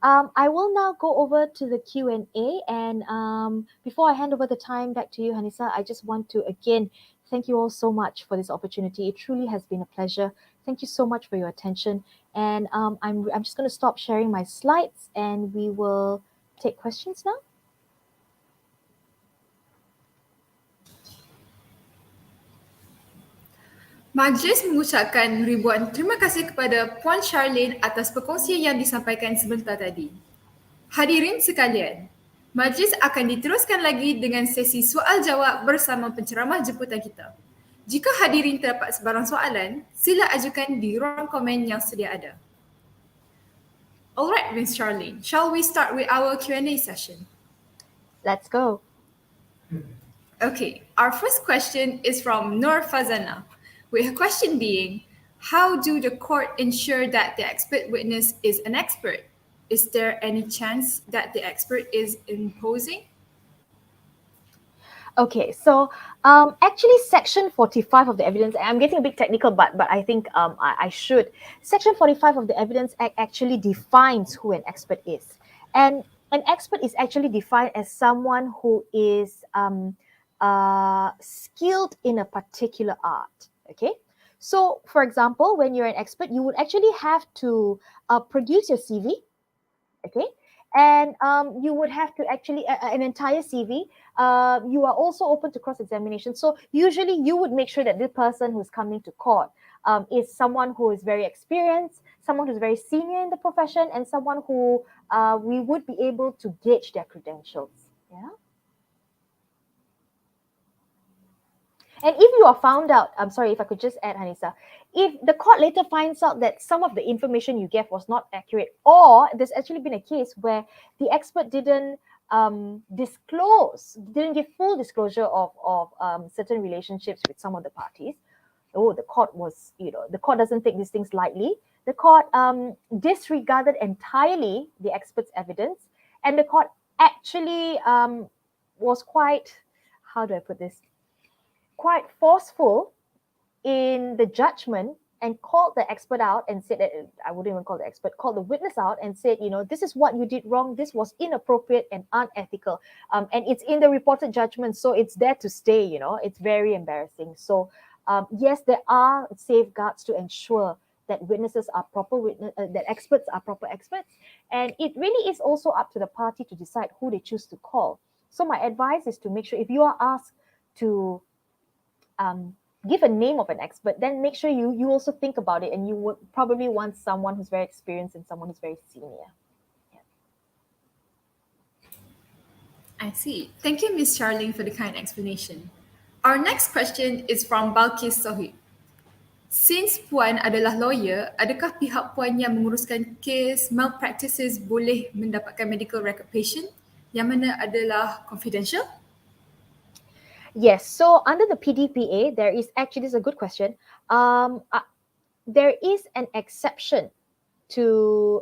I will now go over to the Q&A, and before I hand over the time back to you, Hanisa, I just want to again thank you all so much for this opportunity. It truly has been a pleasure. Thank you so much for your attention, and I'm just going to stop sharing my slides, and we will take questions now. Majlis mengucapkan ribuan terima kasih kepada Puan Charlaine atas perkongsian yang disampaikan sebentar tadi. Hadirin sekalian, majlis akan diteruskan lagi dengan sesi soal-jawab bersama penceramah jemputan kita. Jika hadirin terdapat sebarang soalan, sila ajukan di ruang komen yang sedia ada. Alright, Ms. Charlaine, shall we start with our Q&A session? Let's go. Okay, our first question is from Nur Fazana, with her question being, how do the court ensure that the expert witness is an expert? Is there any chance that the expert is imposing? Okay, so actually Section 45 of the Evidence, I'm getting a bit technical, but I think I should. Section 45 of the Evidence Act actually defines who an expert is. And an expert is actually defined as someone who is skilled in a particular art, okay? So, for example, when you're an expert, you would actually have to produce your CV, okay? And you would have to actually, an entire CV, you are also open to cross-examination. So usually you would make sure that the person who's coming to court is someone who is very experienced, someone who's very senior in the profession, and someone who we would be able to gauge their credentials. Yeah. And if you are found out, I'm sorry if I could just add, Hanisa, if the court later finds out that some of the information you gave was not accurate, or there's actually been a case where the expert didn't didn't give full disclosure of certain relationships with some of the parties, the court was, the court doesn't take these things lightly, the court disregarded entirely the expert's evidence, and the court actually was quite, how do I put this, quite forceful in the judgment, and called the expert out and said that, I wouldn't even call the expert, called the witness out and said, this is what you did wrong, this was inappropriate and unethical. And it's in the reported judgment, so it's there to stay, it's very embarrassing. So yes, there are safeguards to ensure that witnesses are proper that experts are proper experts. And it really is also up to the party to decide who they choose to call. So my advice is to make sure, if you are asked to give a name of an expert, then make sure you also think about it, and you would probably want someone who's very experienced and someone who's very senior. I see. Thank you, Ms. Charlaine, for the kind explanation. Our next question is from Balkis Sohib. Since Puan adalah lawyer, adakah pihak Puan yang menguruskan kes malpractices boleh mendapatkan medical record patient yang mana adalah confidential? Yes, so under the PDPA, there is actually, this is a good question. There is an exception to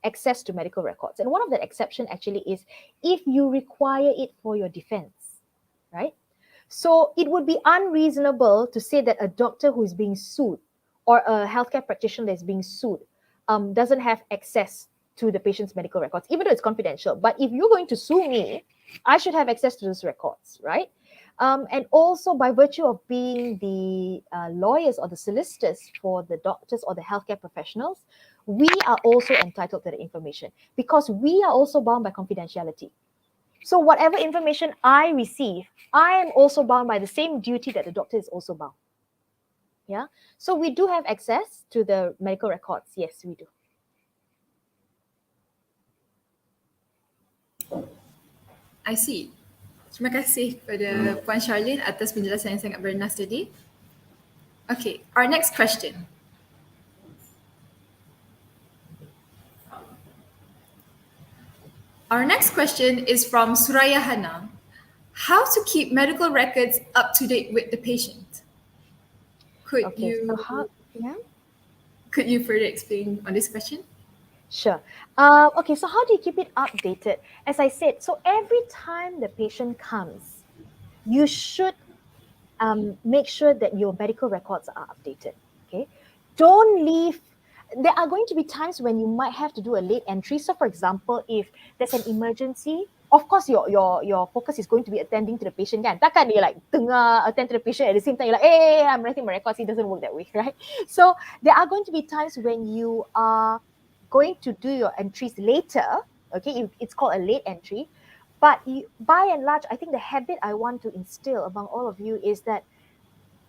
access to medical records. And one of the exception actually is if you require it for your defense, right? So it would be unreasonable to say that a doctor who is being sued or a healthcare practitioner that is being sued doesn't have access to the patient's medical records, even though it's confidential. But if you're going to sue me, I should have access to those records, right? And also by virtue of being the lawyers or the solicitors for the doctors or the healthcare professionals, we are also entitled to the information because we are also bound by confidentiality. So whatever information I receive, I am also bound by the same duty that the doctor is also bound. Yeah. So we do have access to the medical records. Yes, we do. I see. Terima kasih kepada Puan Charlaine atas penjelasan yang sangat bernas tadi. Okay, our next question. Our next question is from Suraya Hana. How to keep medical records up to date with the patient? Could you further explain on this question? Sure. Okay, so how do you keep it updated? As I said, so every time the patient comes, you should make sure that your medical records are updated. Okay, don't leave. There are going to be times when you might have to do a late entry. So, for example, if there's an emergency, of course your focus is going to be attending to the patient. Kan? Takkan you like tengah attend to the patient at the same time you're like, hey, I'm writing my records. It doesn't work that way, right? So there are going to be times when you are going to do your entries later. Okay, it's called a late entry. But by and large, I think the habit I want to instill among all of you is that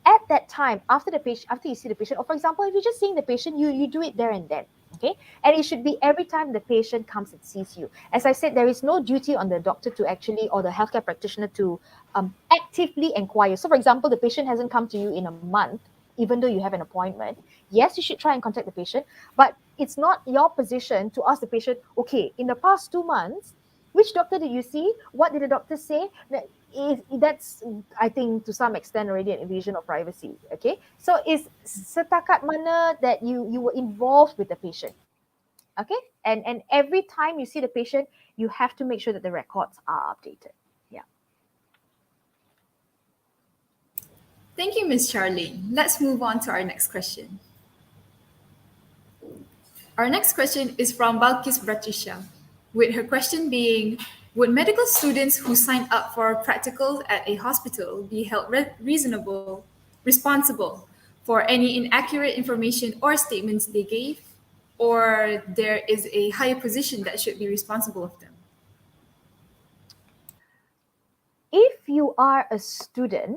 at that time, after you see the patient, or for example, if you're just seeing the patient, you do it there and then. Okay, and it should be every time the patient comes and sees you. As I said, there is no duty on the doctor to actually, or the healthcare practitioner to actively inquire. So, for example, the patient hasn't come to you in a month, even though you have an appointment. Yes, you should try and contact the patient, but it's not your position to ask the patient, okay, in the past 2 months, which doctor did you see? What did the doctor say? That's, I think, to some extent already an invasion of privacy. Okay, so is setakat mana that you were involved with the patient? Okay, and every time you see the patient, you have to make sure that the records are updated. Yeah. Thank you, Ms. Charlaine. Let's move on to our next question. Our next question is from Balkis Bratisha, with her question being, would medical students who signed up for practicals at a hospital be held responsible for any inaccurate information or statements they gave, or there is a higher position that should be responsible of them? If you are a student,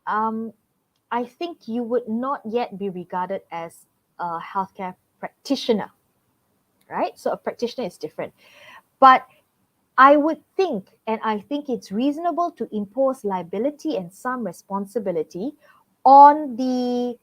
I think you would not yet be regarded as a healthcare practitioner, right? So a practitioner is different. But I would think, and I think it's reasonable to impose liability and some responsibility on the,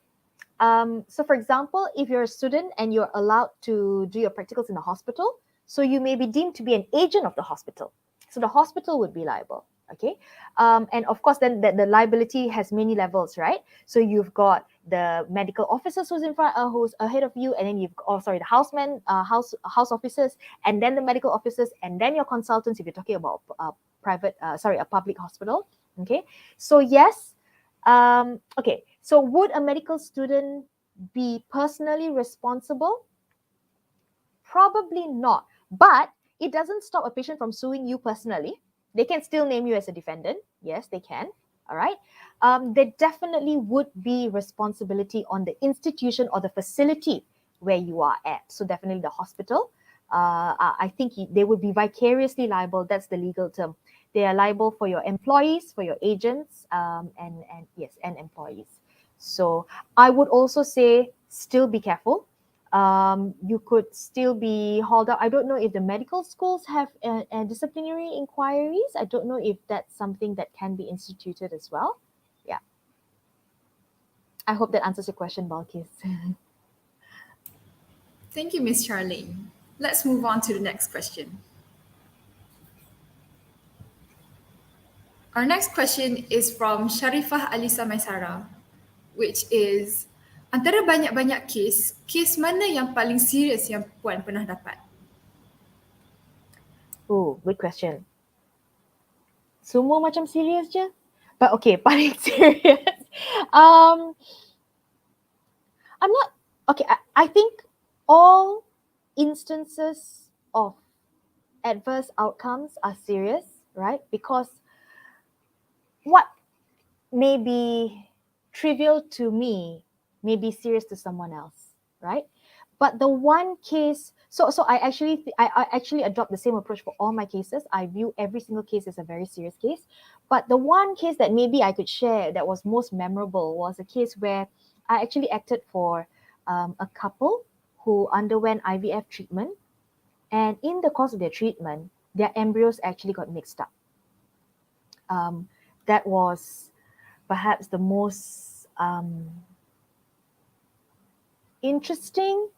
so for example, if you're a student and you're allowed to do your practicals in a hospital, so you may be deemed to be an agent of the hospital. So the hospital would be liable, Okay, and of course, then the liability has many levels, right? So you've got the medical officers who's in front, who's ahead of you, and then you've the housemen, house officers, and then the medical officers, and then your consultants if you're talking about a public hospital. Okay, so yes, okay, so would a medical student be personally responsible? Probably not, but it doesn't stop a patient from suing you personally. They can still name you as a defendant. Yes, they can. All right. There definitely would be responsibility on the institution or the facility where you are at. So definitely the hospital. I think they would be vicariously liable. That's the legal term. They are liable for your employees, for your agents, and employees. So I would also say still be careful. You could still be hauled out. I don't know if the medical schools have disciplinary inquiries. I don't know if that's something that can be instituted as well. Yeah. I hope that answers your question, Balkis. Thank you, Ms. Charlaine. Let's move on to the next question. Our next question is from Sharifah Alisa Maisara, which is, antara banyak-banyak kes mana yang paling serius yang Puan pernah dapat? Oh, good question. Semua macam serius je. But okay, paling serius. I'm not, okay, I think all instances of adverse outcomes are serious, right? Because what may be trivial to me may be serious to someone else, right? But the one case, so I actually adopt the same approach for all my cases. I view every single case as a very serious case. But the one case that maybe I could share that was most memorable was a case where I actually acted for a couple who underwent IVF treatment. And in the course of their treatment, their embryos actually got mixed up. That was perhaps the most interesting,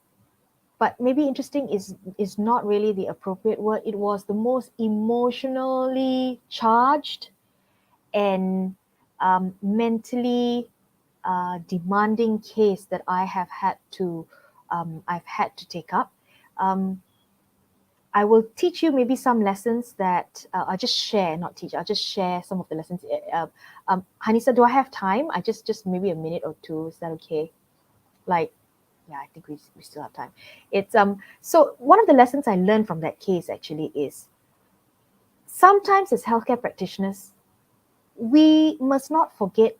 but maybe interesting is not really the appropriate word. It was the most emotionally charged and mentally demanding case that I have had to take up. I will teach you maybe some lessons that I'll just share, not teach. I'll just share some of the lessons. Hanisa, do I have time? I just maybe a minute or two. Is that okay? Yeah, I think we still have time. It's so one of the lessons I learned from that case actually is sometimes as healthcare practitioners, we must not forget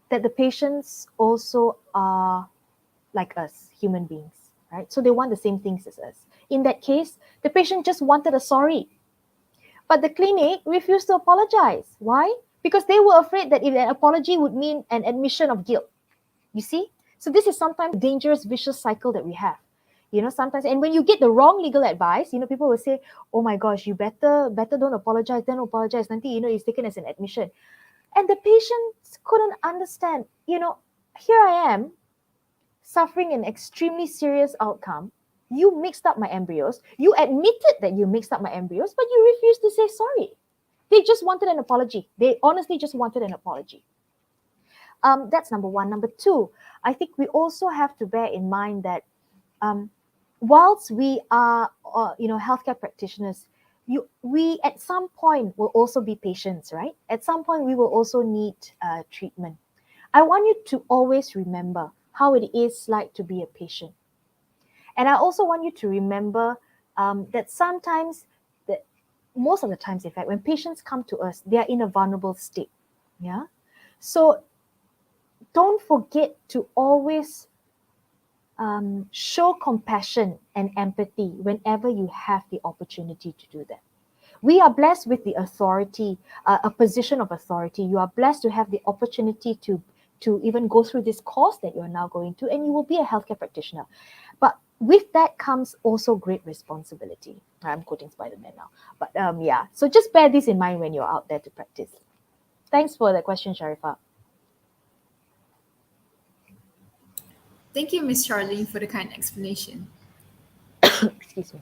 that the patients also are like us, human beings, right? So they want the same things as us. In that case, the patient just wanted a sorry. But the clinic refused to apologize. Why? Because they were afraid that if an apology would mean an admission of guilt. You see? So this is sometimes a dangerous, vicious cycle that we have. Sometimes, and when you get the wrong legal advice, people will say, oh my gosh, you better don't apologize, then apologize. Nanti, it's taken as an admission. And the patients couldn't understand, here I am suffering an extremely serious outcome. You mixed up my embryos. You admitted that you mixed up my embryos, but you refused to say sorry. They just wanted an apology. They honestly just wanted an apology. That's number one. Number two, I think we also have to bear in mind that whilst we are, healthcare practitioners, we at some point will also be patients, right? At some point, we will also need treatment. I want you to always remember how it is like to be a patient. And I also want you to remember that sometimes, most of the times, in fact, when patients come to us, they are in a vulnerable state. Yeah. So don't forget to always show compassion and empathy whenever you have the opportunity to do that. We are blessed with the authority, a position of authority. You are blessed to have the opportunity to even go through this course that you're now going to, and you will be a healthcare practitioner. But with that comes also great responsibility. I'm quoting Spider-Man now. But yeah, so just bear this in mind when you're out there to practice. Thanks for the question, Sharifah. Thank you, Ms. Charlaine, for the kind explanation. Excuse me.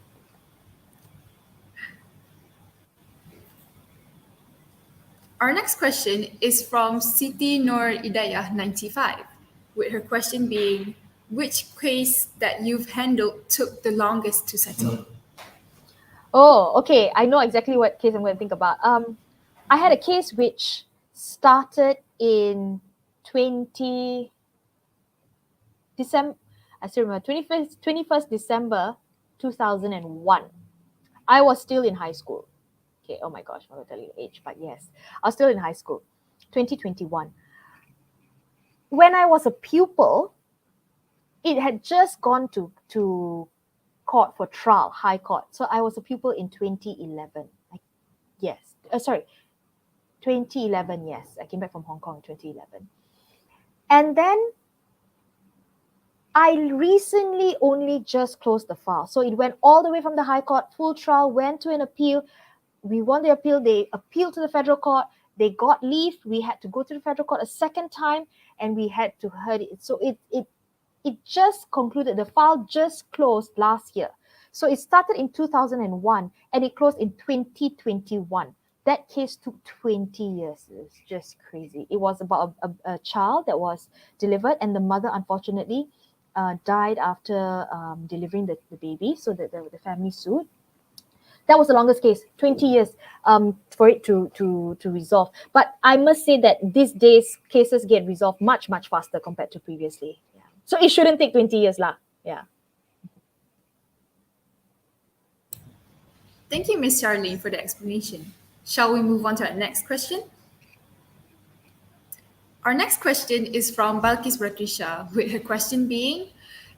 Our next question is from Siti Nur Idayah 95, with her question being, which case that you've handled took the longest to settle? Oh, okay. I know exactly what case I'm going to think about. I had a case which started in 20 December. I still remember 21st December 2001. I was still in high school. Okay. Oh my gosh, I'm going to tell you the age, but yes, I was still in high school. 2021. When I was a pupil, it had just gone to court for trial, high court. So I was a pupil in 2011. Yes. Sorry. 2011, yes. I came back from Hong Kong in 2011. And then I recently only just closed the file. So it went all the way from the high court, full trial, went to an appeal. We won the appeal. They appealed to the federal court. They got leave. We had to go to the federal court a second time and we had to hear it. So it just concluded. The file just closed last year. So it started in 2001 and it closed in 2021. That case took 20 years. It's just crazy. It was about a child that was delivered and the mother, unfortunately, died after delivering the baby. So that the family sued. That was the longest case, 20 years for it to resolve. But I must say that these days, cases get resolved much, much faster compared to previously. Yeah. So it shouldn't take 20 years lah. Yeah. Thank you, Ms. Charlaine, for the explanation. Shall we move on to our next question? Our next question is from Balkis Ratrisha, with her question being,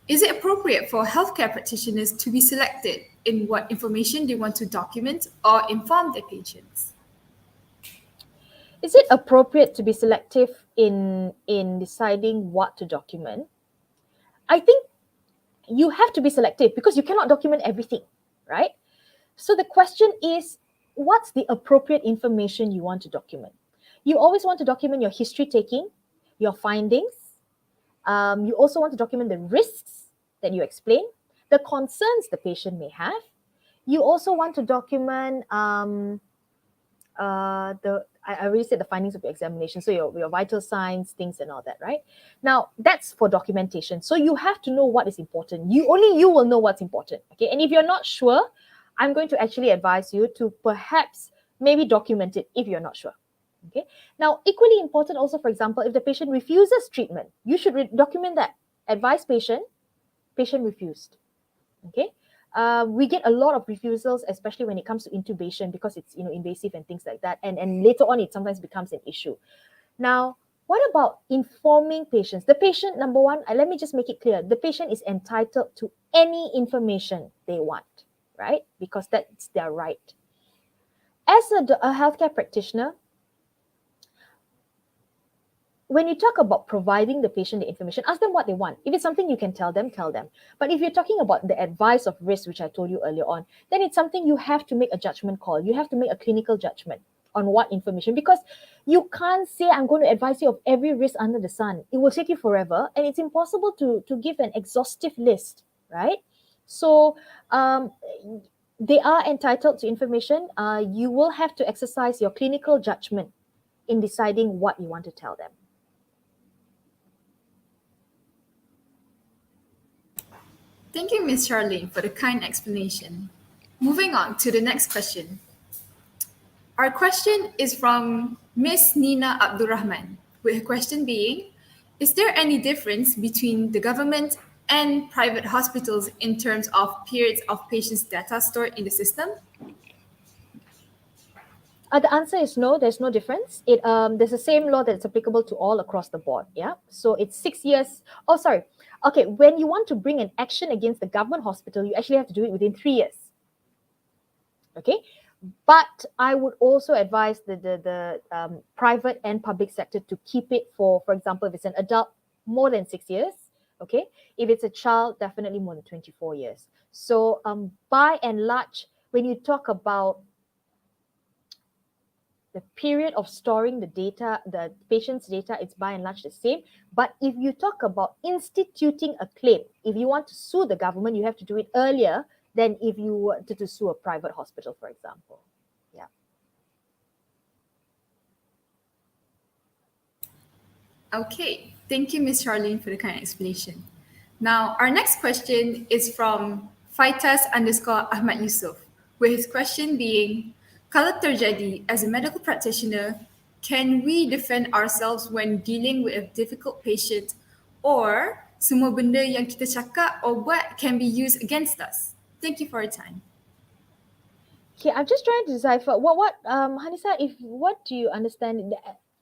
is it appropriate for healthcare practitioners to be selected in what information they want to document or inform their patients? Is it appropriate to be selective in deciding what to document? I think you have to be selective because you cannot document everything, right? So the question is, what's the appropriate information you want to document? You always want to document your history taking, your findings. You also want to document the risks that you explain, the concerns the patient may have. You also want to document I already said the findings of your examination, so your vital signs, things and all that, right? Now, that's for documentation. So you have to know what is important. Only you will know what's important, okay? And if you're not sure, I'm going to actually advise you to perhaps maybe document it if you're not sure. Okay. Now, equally important also, for example, if the patient refuses treatment, you should document that. Advise patient refused. Okay. We get a lot of refusals, especially when it comes to intubation because it's invasive and things like that. And later on, it sometimes becomes an issue. Now, what about informing patients? The patient, number one, let me just make it clear. The patient is entitled to any information they want, right? Because that's their right. As a healthcare practitioner, when you talk about providing the patient the information, ask them what they want. If it's something you can tell them, tell them. But if you're talking about the advice of risk, which I told you earlier on, then it's something you have to make a judgment call. You have to make a clinical judgment on what information, because you can't say, I'm going to advise you of every risk under the sun. It will take you forever, and it's impossible to give an exhaustive list, right? So they are entitled to information. You will have to exercise your clinical judgment in deciding what you want to tell them. Thank you, Ms. Charlaine, for the kind explanation. Moving on to the next question. Our question is from Ms. Nina Abdurrahman, with her question being, is there any difference between the government and private hospitals in terms of periods of patients' data stored in the system? The answer is no, there's no difference. There's the same law that's applicable to all across the board, yeah? So it's 6 years. Oh, sorry. Okay, when you want to bring an action against the government hospital, you actually have to do it within 3 years. Okay? But I would also advise the private and public sector to keep it for example, if it's an adult, more than 6 years. Okay? If it's a child, definitely more than 24 years. So by and large, when you talk about the period of storing the data, the patient's data, it's by and large the same. But if you talk about instituting a claim, if you want to sue the government, you have to do it earlier than if you were to sue a private hospital, for example. Yeah. Okay, thank you, Ms. Charlaine, for the kind explanation. Now, our next question is from Faitas_Ahmad Yusuf, with his question being, kalau terjadi as a medical practitioner, can we defend ourselves when dealing with a difficult patient, or semua benda yang kita cakap or buat can be used against us? Thank you for your time. Okay, I'm just trying to decipher what Hanisa, what do you understand?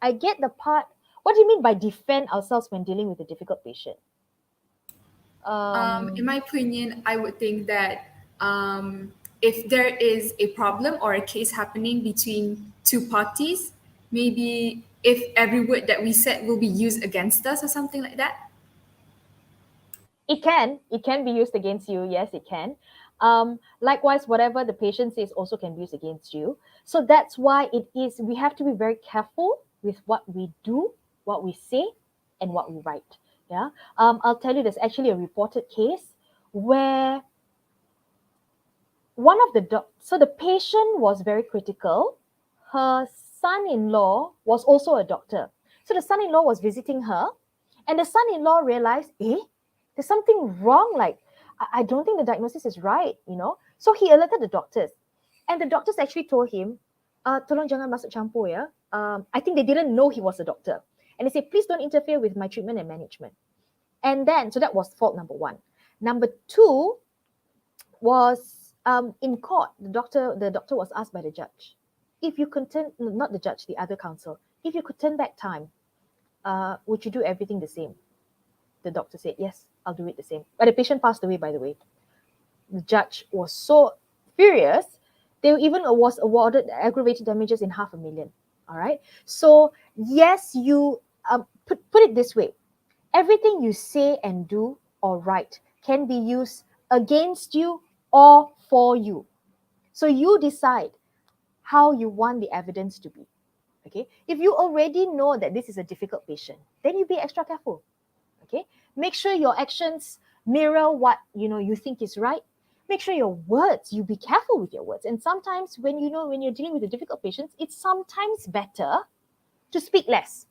I get the part. What do you mean by defend ourselves when dealing with a difficult patient? In my opinion, I would think that if there is a problem or a case happening between two parties, maybe if every word that we said will be used against us or something like that. It can be used against you. Yes, it can. Likewise, whatever the patient says also can be used against you. So that's why we have to be very careful with what we do, what we say, and what we write. Yeah. I'll tell you, there's actually a reported case where so the patient was very critical. Her son-in-law was also a doctor. So the son-in-law was visiting her, and the son-in-law realized, there's something wrong. Like, I don't think the diagnosis is right, So he alerted the doctors, and the doctors actually told him, tolong jangan masuk campur ya. I think they didn't know he was a doctor. And they said, please don't interfere with my treatment and management. And then, so that was fault number one. Number two was in court, the doctor was asked by the judge, if you could not the judge, the other counsel, if you could turn back time, would you do everything the same? The doctor said, yes, I'll do it the same. But the patient passed away, by the way. The judge was so furious, they even was awarded aggravated damages in $500,000. All right. So yes, you put it this way. Everything you say and do or write can be used against you or for you. So you decide how you want the evidence to be. Okay. If you already know that this is a difficult patient, then you be extra careful. Okay. Make sure your actions mirror what you think is right. Make sure your words, you be careful with your words. And sometimes when you're dealing with the difficult patients, it's sometimes better to speak less.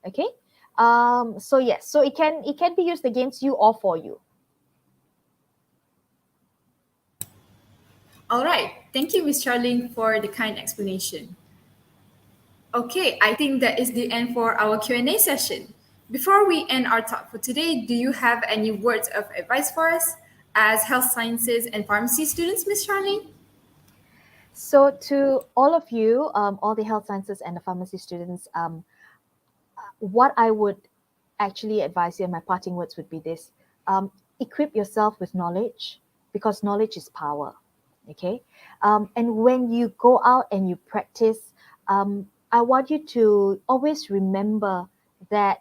Okay. So yes, so it can be used against you or for you. All right. Thank you, Ms. Charlaine, for the kind explanation. Okay, I think that is the end for our Q&A session. Before we end our talk for today, do you have any words of advice for us as health sciences and pharmacy students, Ms. Charlaine? So to all of you, all the health sciences and the pharmacy students, what I would actually advise you, my parting words would be this. Equip yourself with knowledge, because knowledge is power, okay? And when you go out and you practice, I want you to always remember the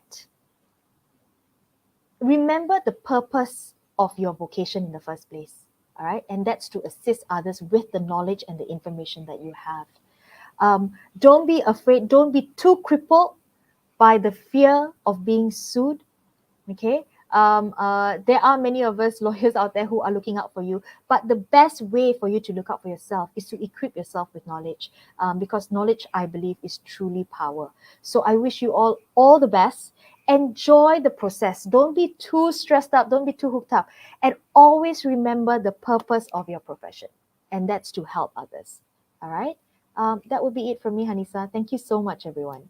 purpose of your vocation in the first place, all right? And that's to assist others with the knowledge and the information that you have. Don't be afraid, don't be too crippled by the fear of being sued, okay? There are many of us lawyers out there who are looking out for you, but the best way for you to look out for yourself is to equip yourself with knowledge, because knowledge, I believe, is truly power. So I wish you all the best. Enjoy the process. Don't be too stressed up. Don't be too hooked up. And always remember the purpose of your profession, and that's to help others. All right? That would be it from me, Hanisa. Thank you so much, everyone.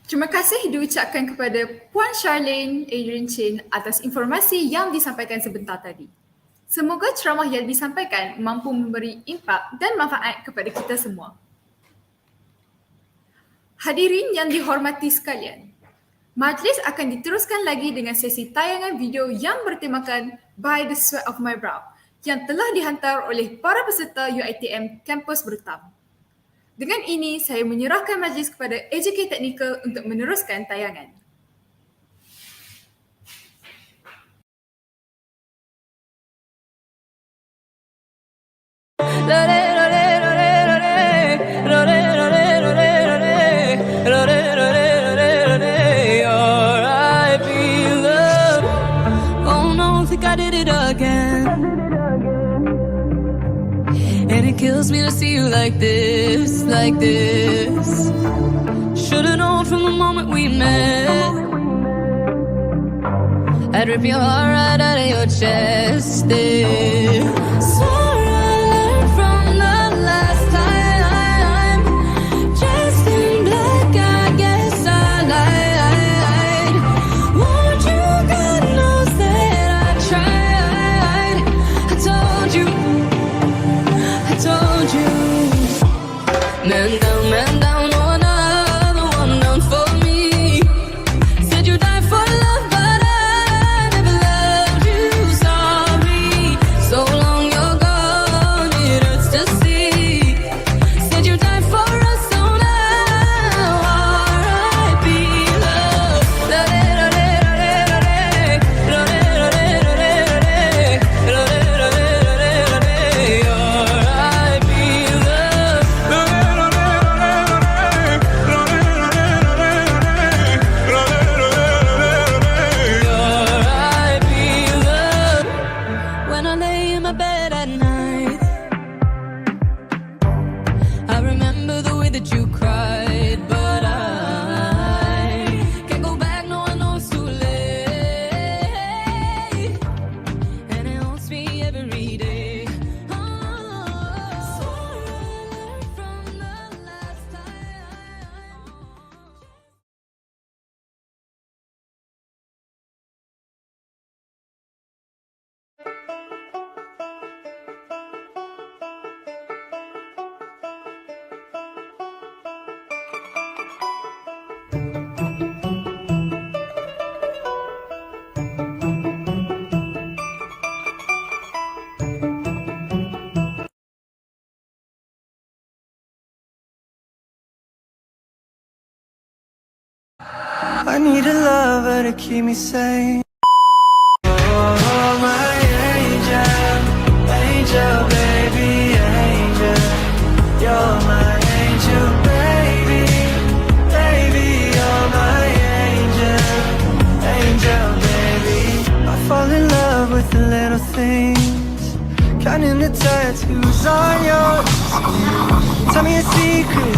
Terima kasih diucapkan kepada Puan Charlaine Adrienne Chin atas informasi yang disampaikan sebentar tadi. Semoga ceramah yang disampaikan mampu memberi impak dan manfaat kepada kita semua. Hadirin yang dihormati sekalian, majlis akan diteruskan lagi dengan sesi tayangan video yang bertemakan By the Sweat of My Brow yang telah dihantar oleh para peserta UiTM Kampus Bertam. Dengan ini, saya menyerahkan majlis kepada AJK Teknikal untuk meneruskan tayangan. It kills me to see you like this, like this. Should've known from the moment we met. I'd rip your heart right out of your chest. Swore I learned from the last time. Dressed in black, I guess I lied. Won't you, God knows that I tried. I told you. Man down, oh another one down for me. Said you died for love, but I never loved you. Sorry, so long you're gone, it hurts to see. Said you died for us, so now R.I.P. love. When I lay in my bed at night, I remember the way that you cried, but I can't go back, no, I know it's too late, and it haunts me every day. So I learned from the last time. I need a lover to keep me sane. Oh, my angel, angel, baby, angel. You're my angel, baby, baby, you're my angel, angel, baby. I fall in love with the little things, counting the tattoos on your skin. Tell me a secret,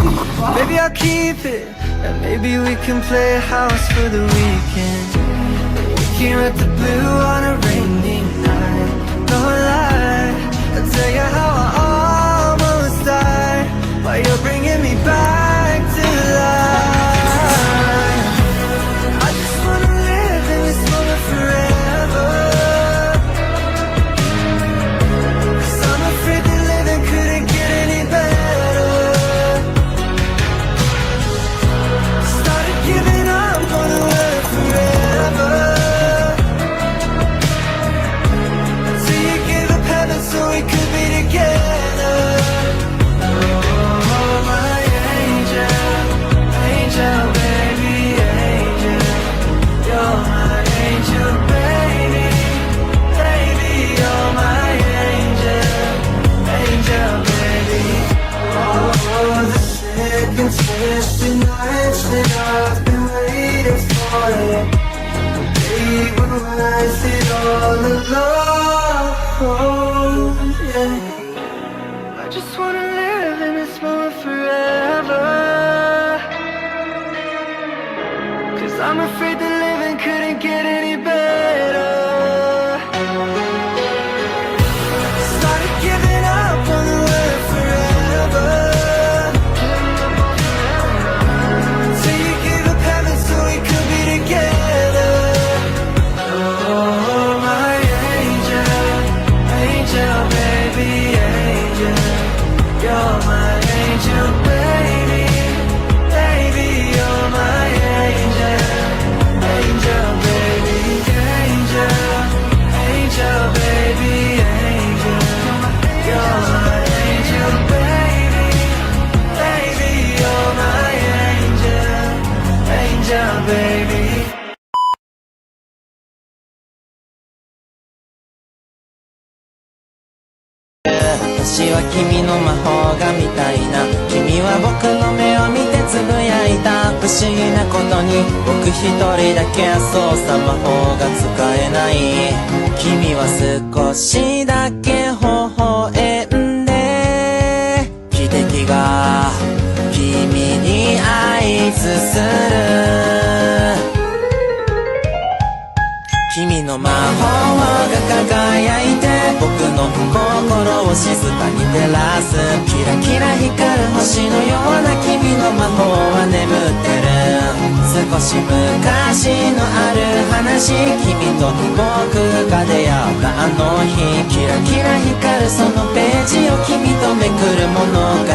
baby, I'll keep it. And maybe we can play house for the weekend. We can rip the blue on a rainy night. No lie, I'll tell you how I almost died while you're bringing me back to life. I just wanna live in this moment forever, 'cause I'm afraid that living couldn't get any better. Giving up on the world forever, till you give up heaven so we could be together. Oh, my angel, angel, baby, angel. You're my angel, baby, baby, you're my angel, angel, baby. Oh, the second twisted nights that I've been waiting for it. They would rise it all alone, yeah. I just wanna live in this moment forever, 'cause I'm afraid that living couldn't get any better. Started giving up on the world forever, till you give up heaven so we could be together. Oh, my angel, angel, baby, angel. You're my angel, baby, baby, you're my angel, angel, baby, angel, angel, baby, angel. You're my angel, baby, baby, you're my angel, angel, baby. 私は君の魔法がみたいな、君は僕の目を見てつぶやいた。不思議なことに僕一人だけ操作魔法が使えない。君は少しだけ微笑んでが君に合図する君の魔法が輝いて僕の心を静かに照らすキラキラ光る星のような君の魔法は眠ってる少し昔のある話君と僕が出会ったあの日キラキラ光るそのページを君とめくる物語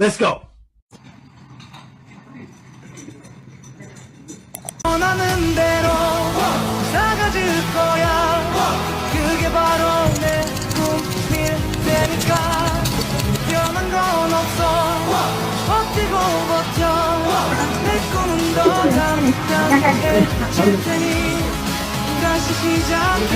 Let's go. 원하는 대로 사가질 거야. 그게 바로 내 꿈일 테니까 변한 건 없어. 버티고 버텨. 내 꿈은 더 강력해질 테니 다시 시작해.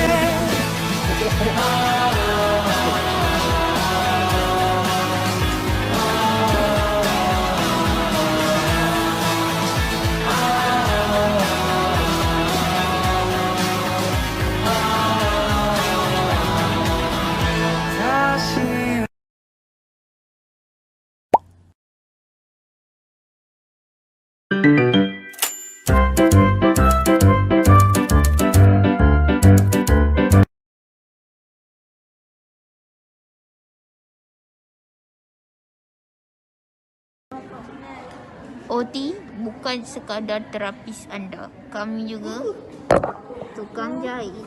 OT bukan sekadar terapis anda. Kami juga tukang jahit.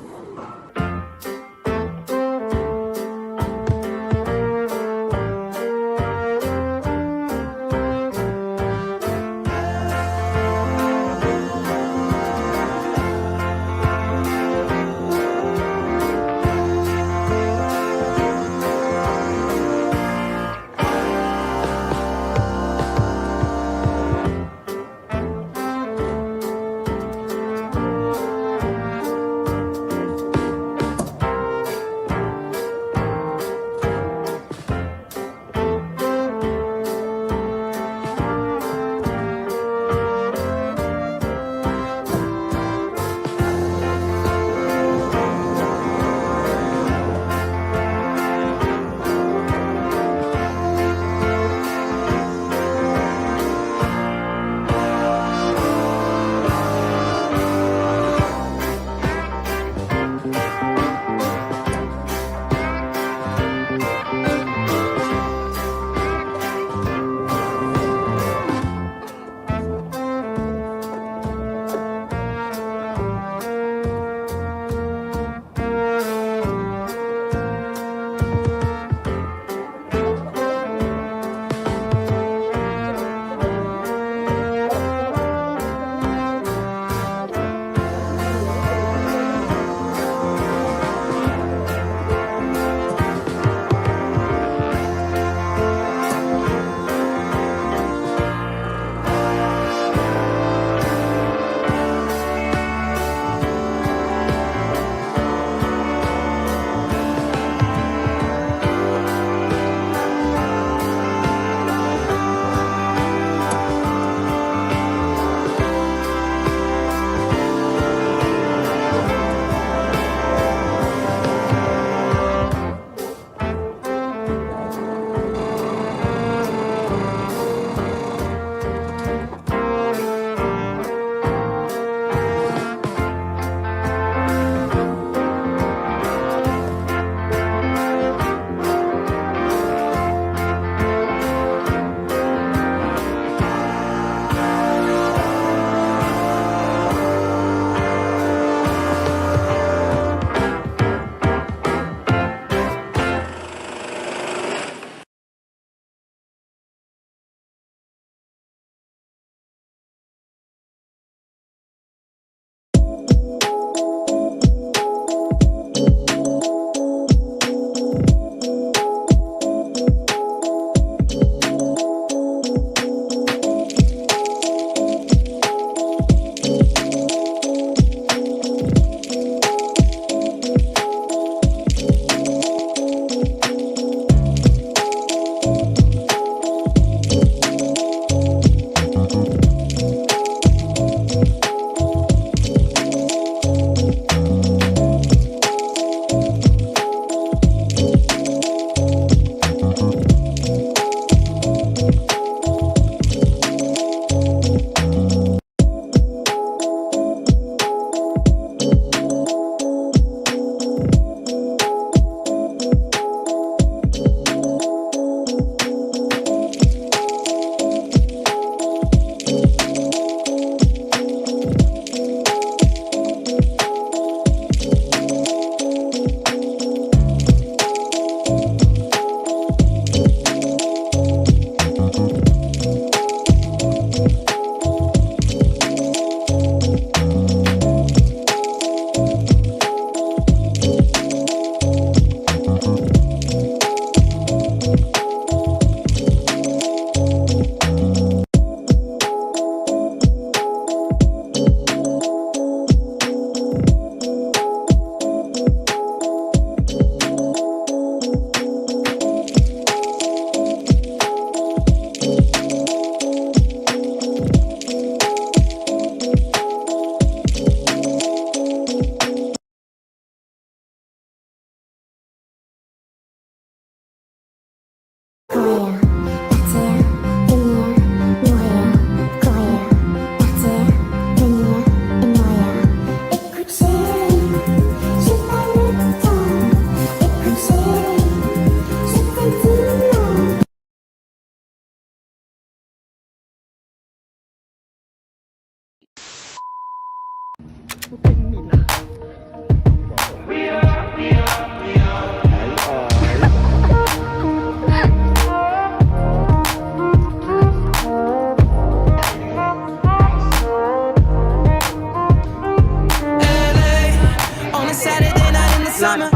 summer.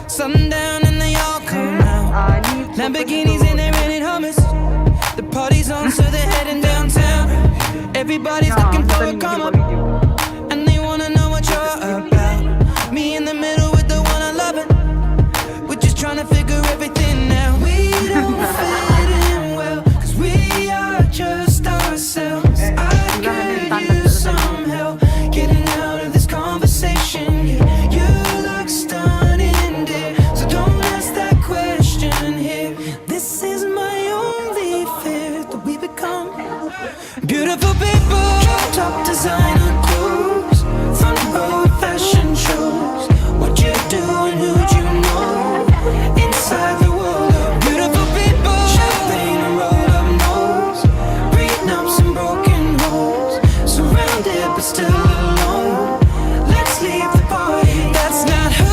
Sundown and they all come out. Lamborghinis and they're renting Hummers. The party's on, so they're heading downtown. Everybody's looking for a come up, and they wanna know what you're about. Me in the middle with the one I love it. We're just trying to figure everything out. We don't fit in well, cause we are just ourselves. I could use some help getting out of this conversation. Yeah, you look stunning, dear, so don't ask that question here. This is my only fear, that we become beautiful people. Top designer clothes, front row fashion shows. What you do and who'd you know? Inside the world of beautiful people. Champagne and roll up nose, prenups and broken homes. Surrounded but still alone. Let's leave the party. That's not who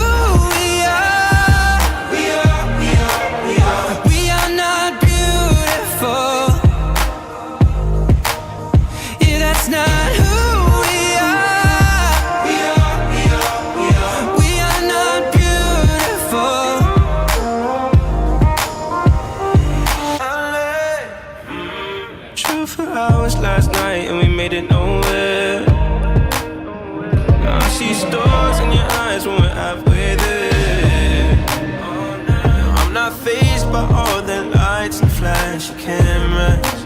we are. We are not beautiful. Yeah, that's not who we are. We are not beautiful. True for hours last night and we made it nowhere. Now I see stars in your eyes when we're halfway there. I'm not fazed by all the lights and flashy cameras.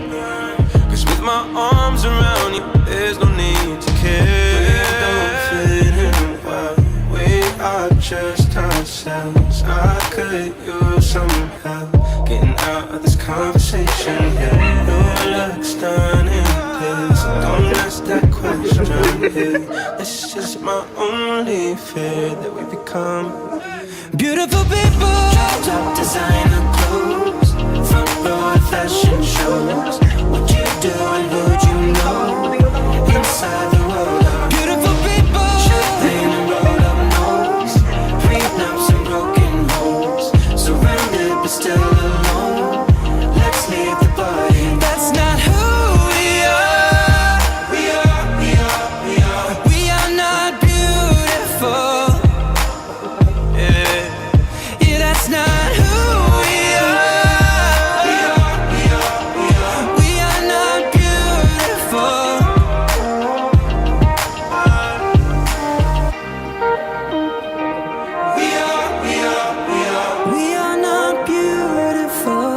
Cause with my arms around you, there's no need to care. We don't fit in well, we are just ourselves. I could use some help getting out of this conversation. Yeah, you look stunning, please don't ask that question. Yeah, this is my only fear, that we become beautiful people. Top designer clothes, front row fashion shows. What you do and who'd you know? Inside the world of beautiful people. Champagne and roll up nose, prenups and broken homes. Surrounded but still alone. Let's leave the party. That's not who we are. We are not beautiful. Yeah, that's not who we are. We are not beautiful. We are not beautiful.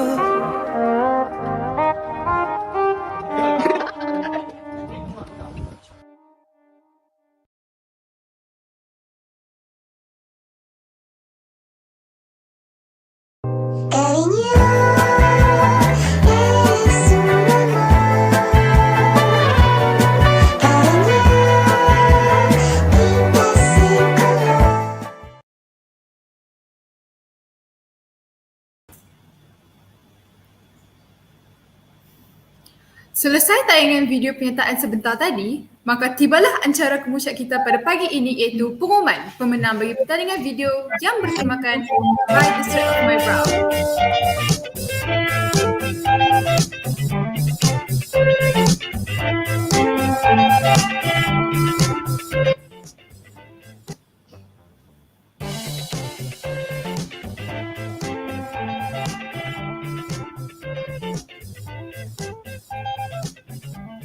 Selesai tayangan video penyertaan sebentar tadi, maka tibalah acara kemusyak kita pada pagi ini, iaitu pengumuman pemenang bagi pertandingan video yang bertemakan By the Sweat of My Brow.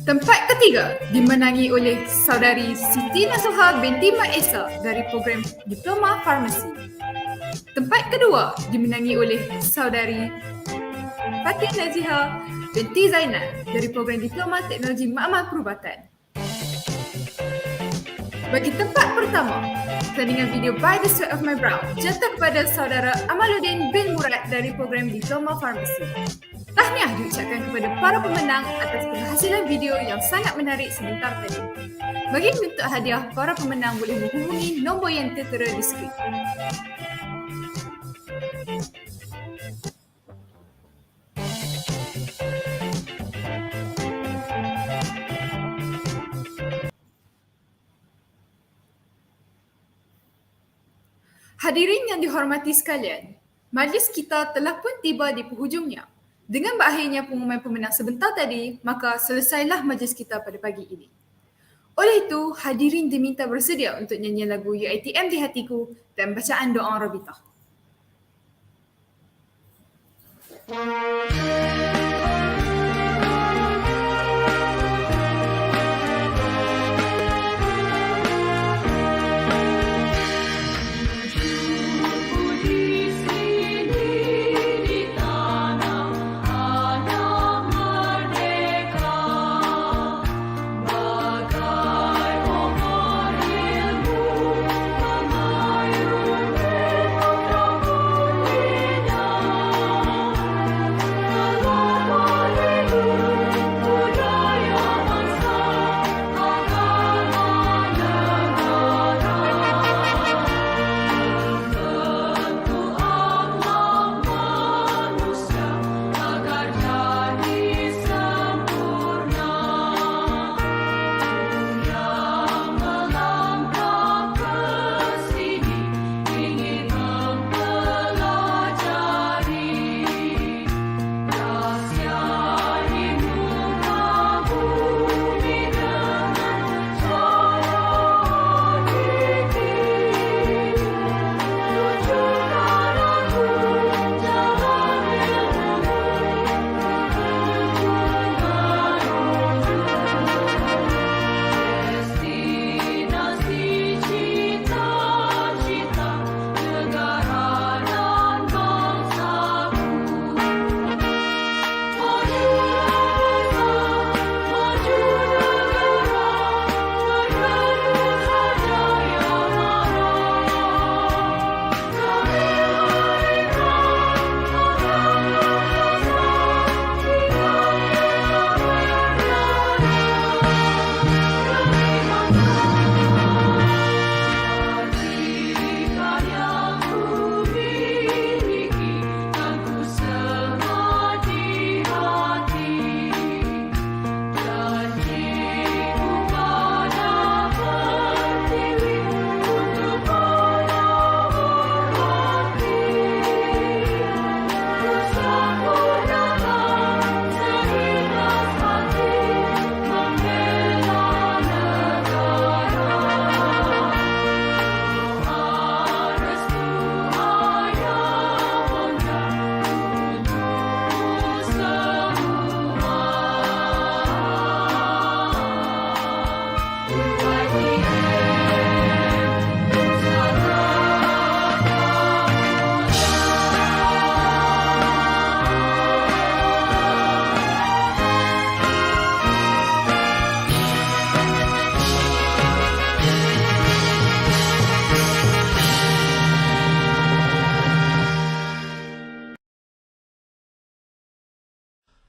Tempat ketiga dimenangi oleh saudari Siti Nasuha binti Mak Esa dari program Diploma Farmasi. Tempat kedua dimenangi oleh saudari Fatih Naziha binti Zainal dari program Diploma Teknologi Makmal Perubatan. Bagi tempat pertama, pertandingan video By the Sweat of My Brow jatuh kepada saudara Amaluddin bin Murad dari program Diploma Farmasi. Tahniah diucapkan kepada para pemenang atas penghasilan video yang sangat menarik sebentar tadi. Bagi bentuk hadiah, para pemenang boleh menghubungi nombor yang tertera di skrin. Hadirin yang dihormati sekalian, majlis kita telah pun tiba di penghujungnya. Dengan berakhirnya pengumuman pemenang sebentar tadi, maka selesailah majlis kita pada pagi ini. Oleh itu, hadirin diminta bersedia untuk nyanyian lagu UiTM Dihatiku dan bacaan doa Rabitah.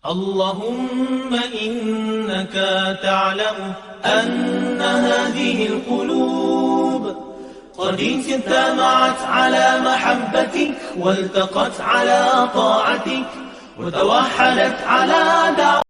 اللهم إنك تعلم أن هذه القلوب قد اجتمعت على محبتك والتقت على طاعتك وتوحدت على دعوتك.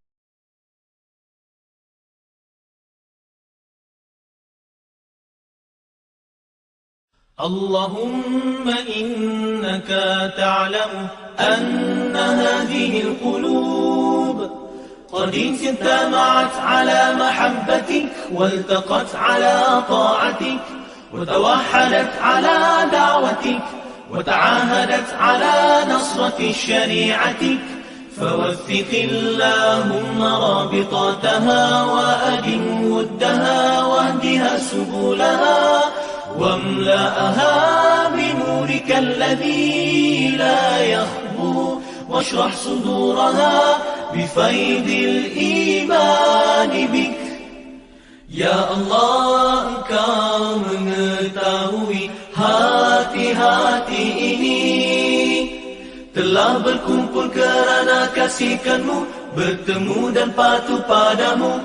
اللهم إنك تعلم أن هذه القلوب قد اجتمعت على محبتك والتقت على طاعتك وتوحدت على دعوتك وتعاهدت على نصرة شريعتك فوثق اللهم رابطاتها وأدم ودها واهدها سبلها واملأها بنورك الذي لا يخبو واشرح صدورها بفيض الإيمان بك. Ya Allah, Engkau mengetahui hati-hati ini telah berkumpul kerana kasihkan-Mu, bertemu dan patuh padamu,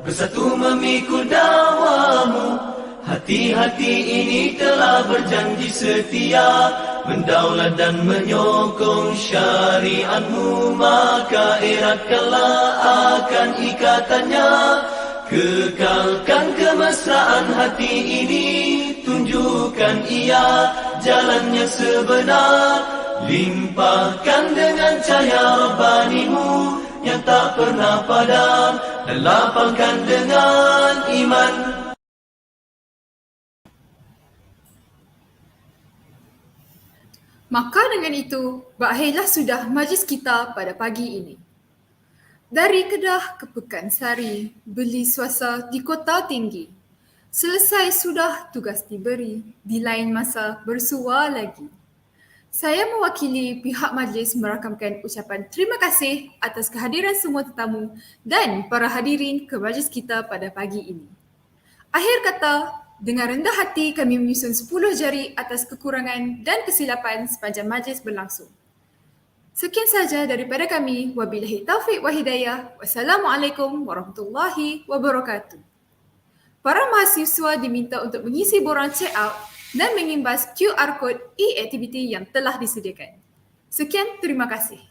bersatu memikul dakwamu. Hati-hati ini telah berjanji setia mendaulat dan menyokong syariat-Mu, maka eratkanlah akan ikatannya. Kekalkan kemesraan hati ini, tunjukkan ia jalannya sebenar. Limpahkan dengan cahaya Rabbani-Mu yang tak pernah padam, dan lapangkan dengan iman Maka dengan itu, berakhirlah sudah majlis kita pada pagi ini. Dari Kedah ke Pekansari, beli swasta di kota tinggi. Selesai sudah tugas diberi, di lain masa bersua lagi. Saya mewakili pihak majlis merakamkan ucapan terima kasih atas kehadiran semua tetamu dan para hadirin ke majlis kita pada pagi ini. Akhir kata, dengan rendah hati kami menyusun 10 jari atas kekurangan dan kesilapan sepanjang majlis berlangsung. Sekian saja daripada kami. Wabillahi taufiq wa hidayah. Wassalamualaikum warahmatullahi wabarakatuh. Para mahasiswa diminta untuk mengisi borang check-out dan mengimbas QR code e-aktiviti yang telah disediakan. Sekian, terima kasih.